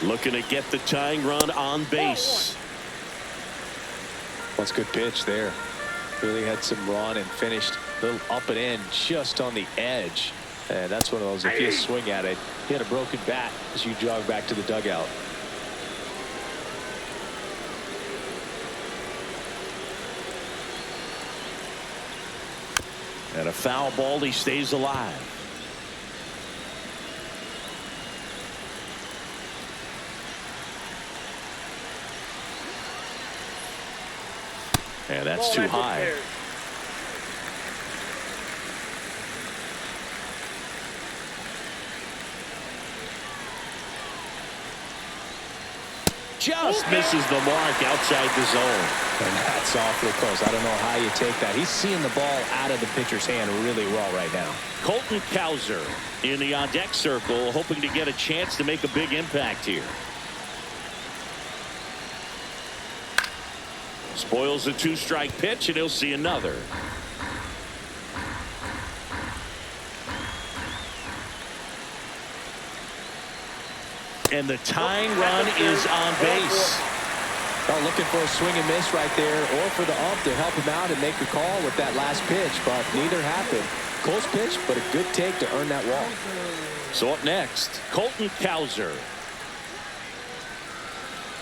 Looking to get the tying run on base. That's a good pitch there. Really had some run and finished a little up and in just on the edge. And that's one of those, if you swing at it, he had a broken bat as you jog back to the dugout. And a foul ball, he stays alive. And that's too high. Just misses the mark outside the zone. And that's awfully close. I don't know how you take that. He's seeing the ball out of the pitcher's hand really well right now. Colton Cowser in the on-deck circle, hoping to get a chance to make a big impact here. Spoils a 2-strike pitch, and he'll see another. And the tying run is on base. Well, looking for a swing and miss right there, or for the ump to help him out and make a call with that last pitch, but neither happened. Close pitch, but a good take to earn that walk. So up next, Colton Cowser.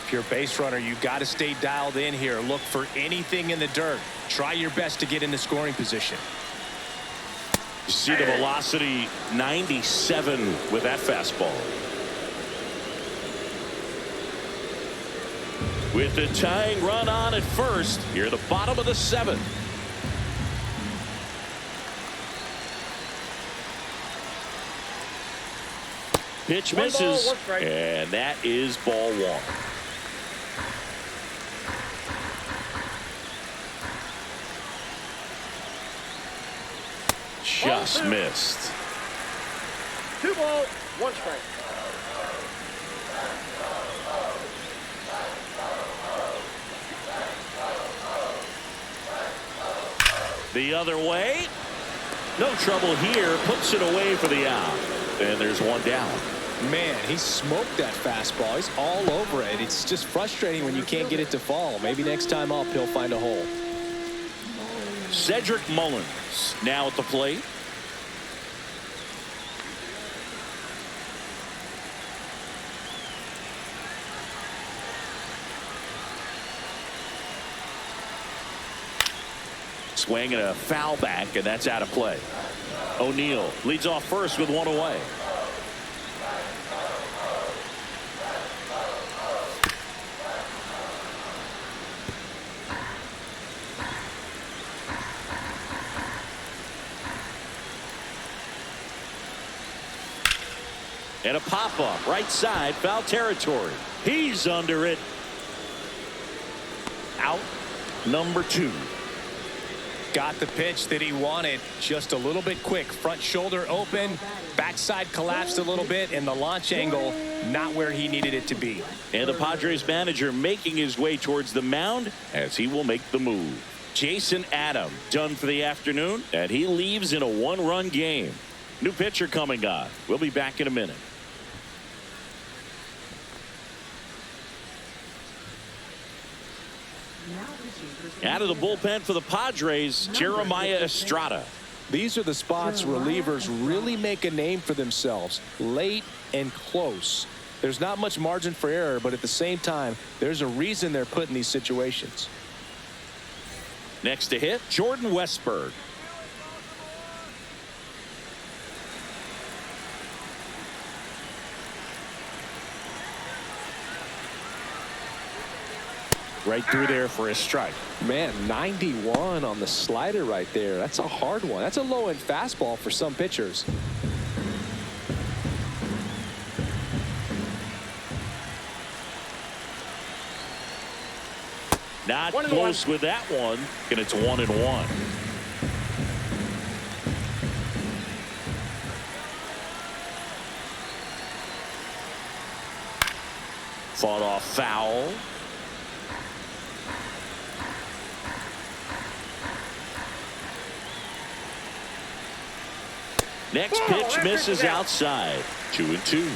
If you're a base runner, you've got to stay dialed in here. Look for anything in the dirt. Try your best to get into scoring position. You see the velocity, 97 with that fastball. With the tying run on at first, here at the bottom of the 7th. Pitch misses, and that is ball 1. Just missed. 2 balls, 1 strike. The other way. No trouble here. Puts it away for the out. And there's 1 down. Man, he smoked that fastball. He's all over it. It's just frustrating when you can't get it to fall. Maybe next time up he'll find a hole. Cedric Mullins now at the plate. Swing and a foul back, and that's out of play. O'Neill leads off first with 1 away. And a pop-up right side, foul territory. He's under it. Out number 2. Got the pitch that he wanted, just a little bit quick. Front shoulder open, backside collapsed a little bit, and the launch angle not where he needed it to be. And the Padres manager making his way towards the mound as he will make the move. Jason Adam done for the afternoon, and he leaves in a one-run game. New pitcher coming on. We'll be back in a minute. Out of the bullpen for the Padres, Jeremiah Estrada. These are the spots relievers really make a name for themselves, late and close. There's not much margin for error, but at the same time, there's a reason they're put in these situations. Next to hit, Jordan Westberg. Right through there for a strike. Man, 91 on the slider right there. That's a hard one. That's a low-end fastball for some pitchers. Not close with that one, and it's 1-1. Fought off foul. Next pitch misses outside. 2-2.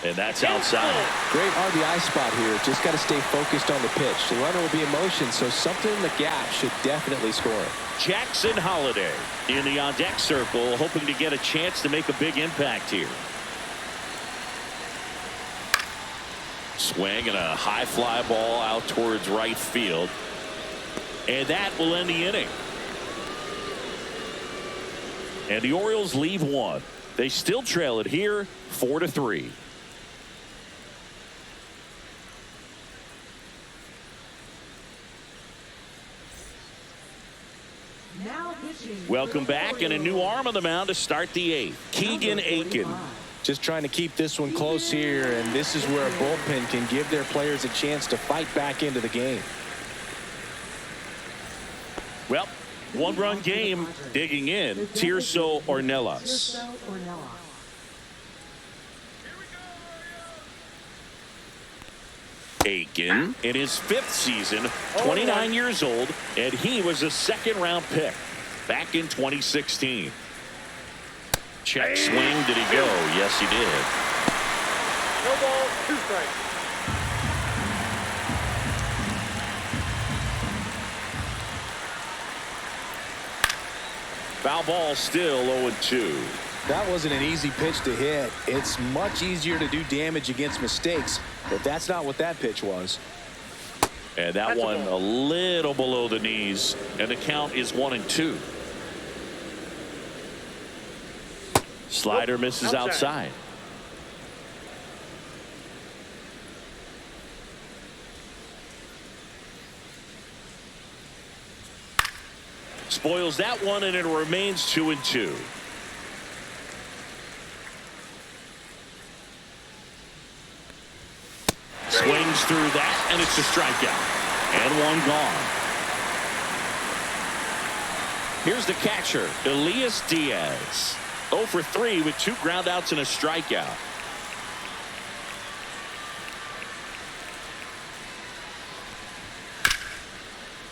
And that's outside. Great RBI spot here. Just got to stay focused on the pitch. The runner will be in motion, so something in the gap should definitely score. Jackson Holiday in the on-deck circle, hoping to get a chance to make a big impact here. Swing and a high fly ball out towards right field. And that will end the inning. And the Orioles leave one. They still trail it here 4-3. Welcome back, and a new arm on the mound to start the eighth. Keegan Aiken. Just trying to keep this one close here, and this is where a bullpen can give their players a chance to fight back into the game. Well, one-run game digging in. Tirso Ornelas. Aiken in his 5th season, 29 years old, and he was a second-round pick back in 2016. Check swing. Did he go? Yes, he did. No ball, 2 strikes. Foul ball, still 0-2. That wasn't an easy pitch to hit. It's much easier to do damage against mistakes, but that's not what that pitch was. And that one a little below the knees, and the count is 1-2. Slider misses outside. Spoils that one, and it remains 2-2. Swings through that, and it's a strikeout. And one gone. Here's the catcher, Elias Diaz. 0 for 3 with 2 groundouts and a strikeout.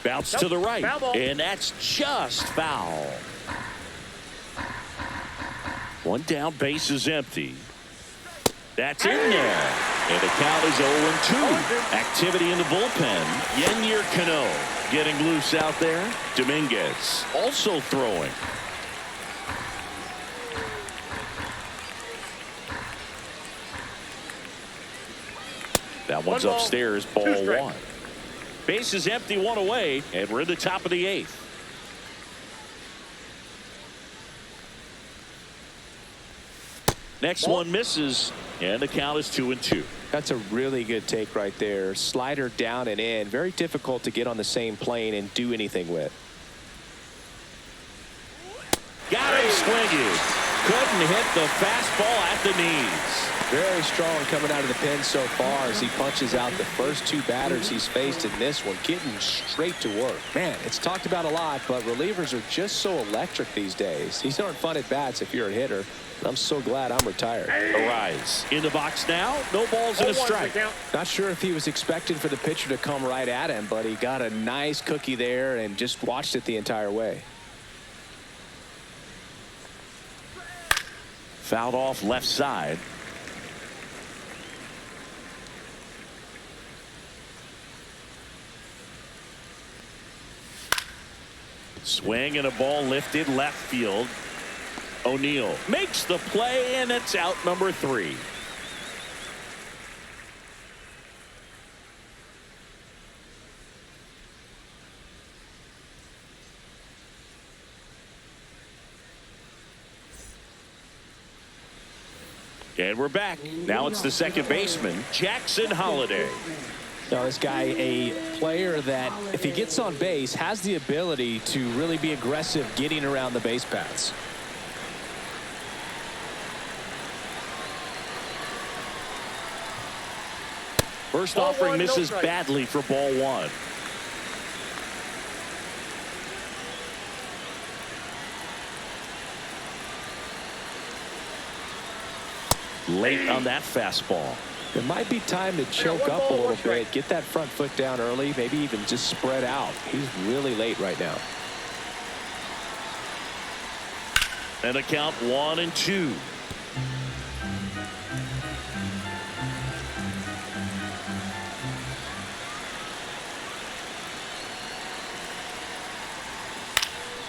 Bounce to the right, and that's just foul. One down, base is empty. That's in there. And the count is 0-2. Activity in the bullpen. Yennier Cano getting loose out there. Dominguez also throwing. That one's upstairs, ball 1. Base is empty, 1 away, and we're in the top of the 8th. Next one misses, and the count is 2-2. That's a really good take right there. Slider down and in. Very difficult to get on the same plane and do anything with. Got him swinging. couldn't hit the fastball at the knees. Very strong coming out of the pen so far as he punches out the first two batters he's faced in this one, getting straight to work. Man, it's talked about a lot, but relievers are just so electric these days. These aren't fun at bats if you're a hitter. I'm so glad I'm retired. Arise in the box now. No balls and a strike. Not sure if he was expecting for the pitcher to come right at him, but he got a nice cookie there and just watched it the entire way. Fouled off left side. Swing and a ball lifted left field. O'Neill makes the play, and it's out number 3. And we're back. Now it's the second baseman, Jackson Holliday. Now this guy, a player that if he gets on base has the ability to really be aggressive getting around the base paths. First offering misses badly for ball 1. Late on that fastball. It might be time to choke up a little bit, get that front foot down early, maybe even just spread out. He's really late right now. And a count 1-2.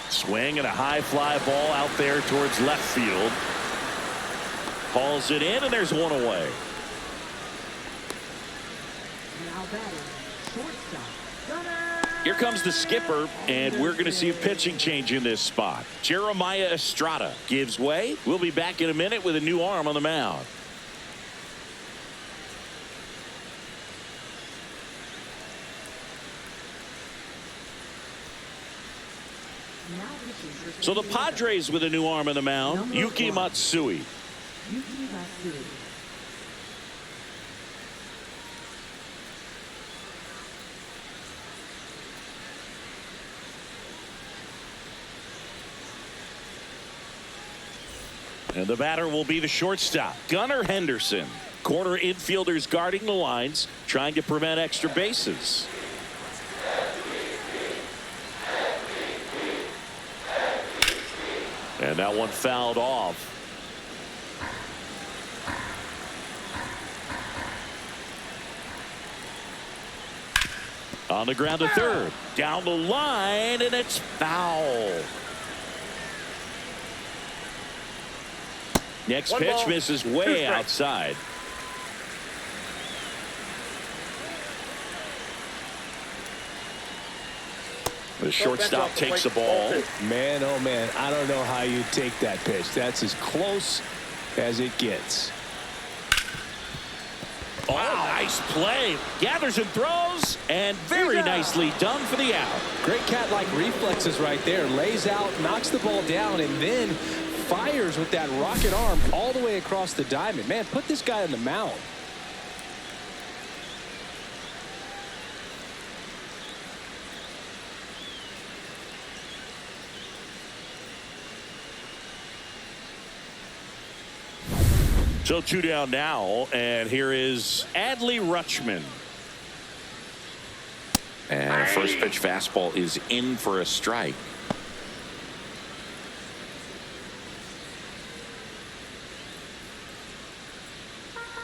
Swing and a high fly ball out there towards left field. Calls it in, and there's one away. Now batting, shortstop. Here comes the skipper, and we're going to see a pitching change in this spot. Jeremiah Estrada gives way. We'll be back in a minute with a new arm on the mound. So the Padres with a new arm on the mound, Yuki Matsui. Yuki Matsui. And the batter will be the shortstop, Gunnar Henderson. Corner infielders guarding the lines, trying to prevent extra bases. And that one fouled off. On the ground to third. Down the line, and it's foul. Next pitch misses way outside. The shortstop takes the ball. Man, oh man, I don't know how you take that pitch. That's as close as it gets. Oh, nice play. Gathers and throws, and very nicely done for the out. Great cat-like reflexes right there. Lays out, knocks the ball down, and then fires with that rocket arm all the way across the diamond. Man, put this guy on the mound. So 2 down now, and here is Adley Rutschman. And first pitch fastball is in for a strike.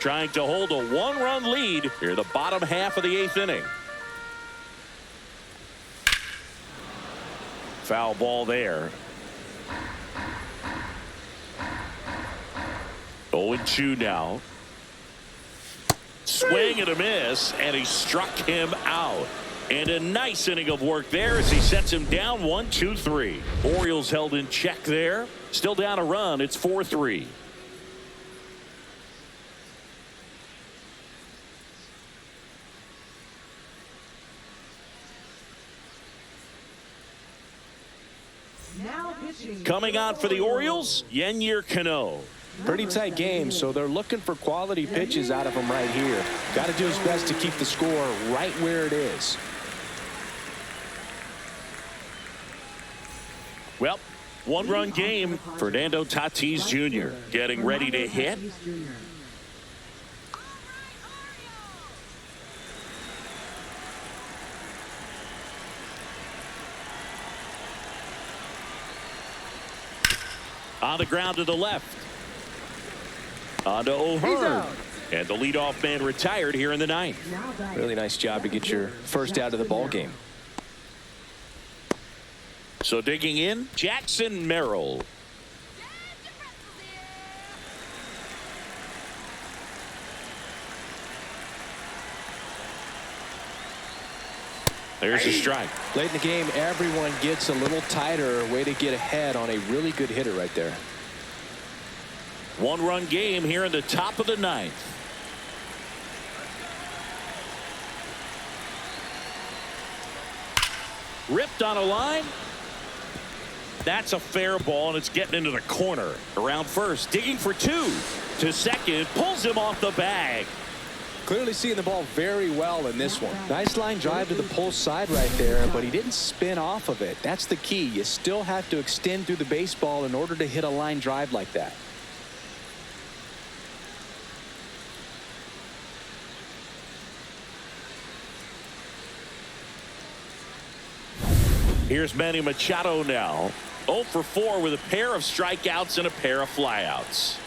Trying to hold a 1-run lead here, the bottom half of the 8th inning. Foul ball there. 0-2 now. Swing and a miss, and he struck him out. And a nice inning of work there as he sets him down 1-2-3. Orioles held in check there. Still down a run. It's 4-3. Now pitching Coming on for the Orioles, Yennier Cano. Pretty tight game, so they're looking for quality pitches out of him right here. Got to do his best to keep the score right where it is. Well, one-run game. Fernando Tatis Jr. getting ready to hit. On the ground to the left. On to O'Hearn. And the leadoff man retired here in the ninth. Really nice job to get your first out of the ball game. So digging in, Jackson Merrill. There's a strike. Late in the game, everyone gets a little tighter. Way to get ahead on a really good hitter right there. One-run game here in the top of the ninth. Ripped on a line. That's a fair ball, and it's getting into the corner. Around first, digging for two. To second, pulls him off the bag. Clearly seeing the ball very well in this one. Nice line drive to the pull side right there, but he didn't spin off of it. That's the key. You still have to extend through the baseball in order to hit a line drive like that. Here's Manny Machado now. 0 for 4 with a pair of strikeouts and a pair of flyouts.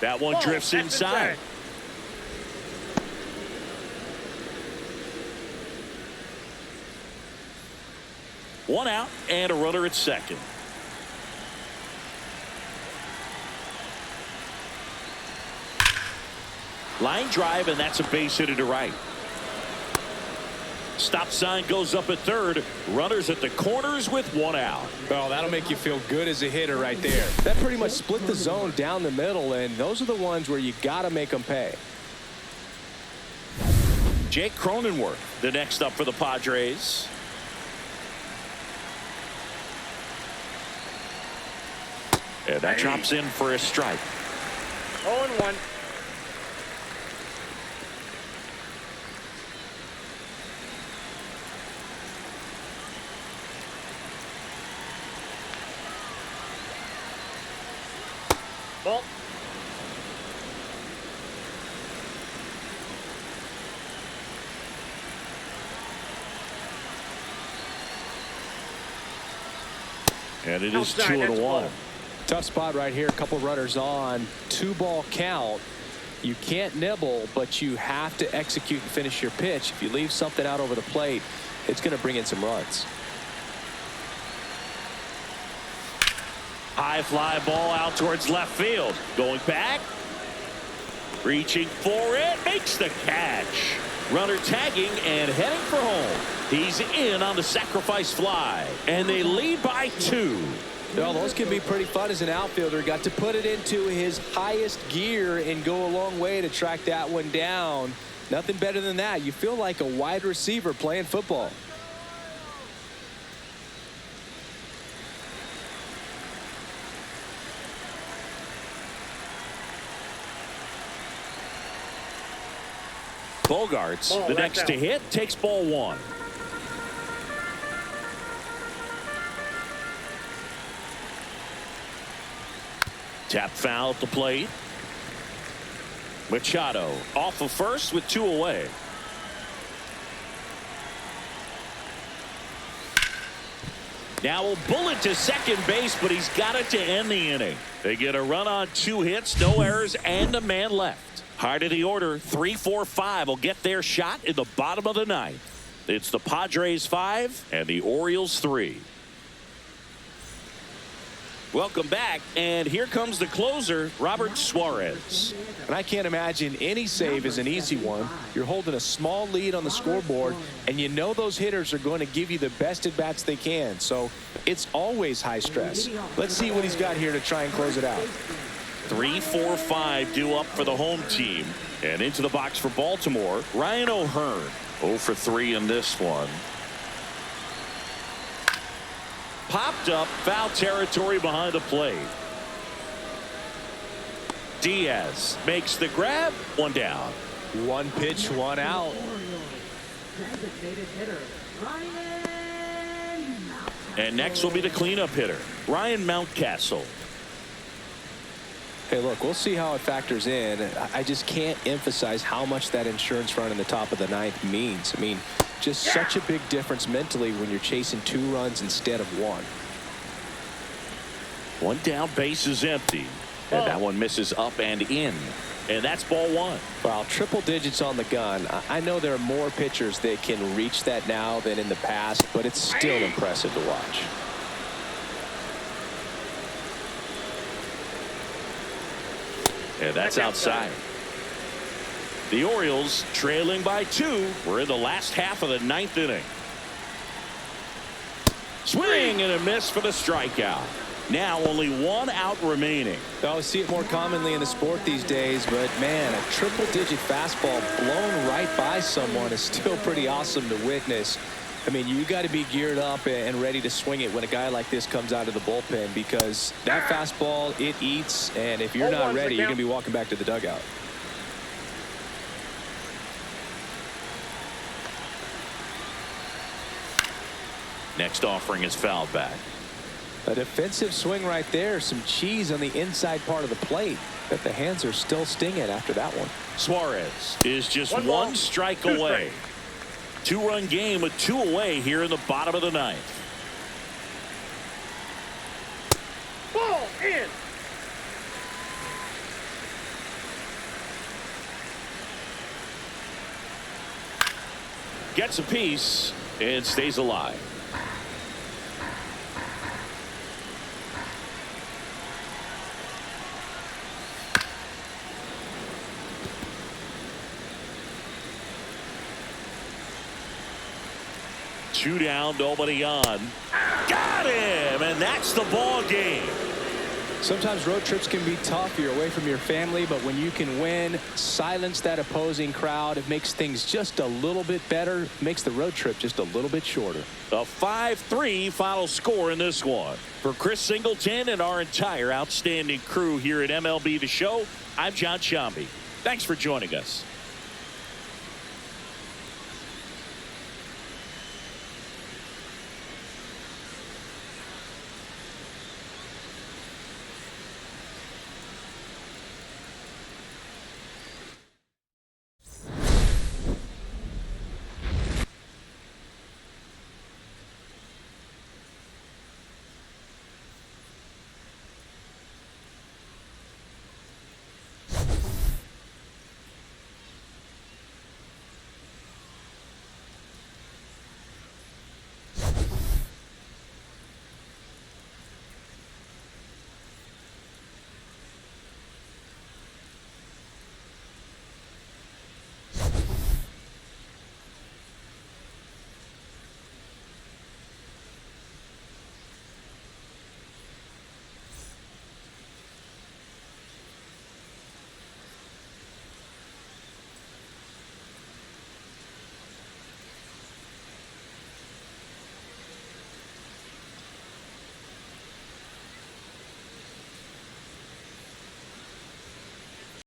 That one drifts inside. One out and a runner at second. Line drive, and that's a base hit to right. Stop sign goes up at third. Runners at the corners with one out. Well, that'll make you feel good as a hitter right there. That pretty much split the zone down the middle, and those are the ones where you got to make them pay. Jake Cronenworth, the next up for the Padres. And that drops in for a strike. 0-1. Ball. And it is 2-1. Tough spot right here. A couple runners on. 2-ball count. You can't nibble, but you have to execute and finish your pitch. If you leave something out over the plate, it's going to bring in some runs. High fly ball out towards left field. Going back. Reaching for it. Makes the catch. Runner tagging and heading for home. He's in on the sacrifice fly. And they lead by 2. Well, those can be pretty fun as an outfielder. Got to put it into his highest gear and go a long way to track that one down. Nothing better than that. You feel like a wide receiver playing football. Bogarts, the next to hit, takes ball 1. Tap foul at the plate. Machado off of first with 2 away. Now a bullet to second base, but he's got it to end the inning. They get a run on 2 hits, no errors, and a man left. High to the order, 3-4-5 will get their shot in the bottom of the ninth. It's the Padres 5 and the Orioles 3. Welcome back, and here comes the closer, Robert Suarez. And I can't imagine any save is an easy one. You're holding a small lead on the scoreboard, and you know those hitters are going to give you the best at-bats they can. So it's always high stress. Let's see what he's got here to try and close it out. 3-4-5 due up for the home team. And into the box for Baltimore, Ryan O'Hearn. 0 for 3 in this one. Popped up, foul territory behind the plate. Diaz makes the grab, one down. One pitch, one out. Designated hitter, Ryan Mountcastle. And next will be the cleanup hitter, Ryan Mountcastle. Hey, look, we'll see how it factors in. I just can't emphasize how much that insurance run in the top of the ninth means. I mean, just such a big difference mentally when you're chasing 2 runs instead of 1. One down, base is empty. And that one misses up and in. And that's ball 1. Well, triple digits on the gun. I know there are more pitchers that can reach that now than in the past, but it's still impressive to watch. And that's outside. The Orioles trailing by 2. We're in the last half of the 9th inning. Swing and a miss for the strikeout. Now only 1 out remaining. I see it more commonly in the sport these days, but man, a triple-digit fastball blown right by someone is still pretty awesome to witness. I mean, you got to be geared up and ready to swing it when a guy like this comes out of the bullpen, because that fastball, it eats, and if you're not ready, you're going to be walking back to the dugout. Next offering is fouled back. A defensive swing right there. Some cheese on the inside part of the plate. But the hands are still stinging after that one. Suarez is just one strike away. 2-run game with 2 away here in the bottom of the 9th. Ball in. Gets a piece and stays alive. Two down, nobody on. Got him, and that's the ball game. Sometimes road trips can be tough. You're away from your family, but when you can win, silence that opposing crowd, it makes things just a little bit better, makes the road trip just a little bit shorter. A 5-3 final score in this one. For Chris Singleton and our entire outstanding crew here at MLB The Show, I'm John Shambi. Thanks for joining us.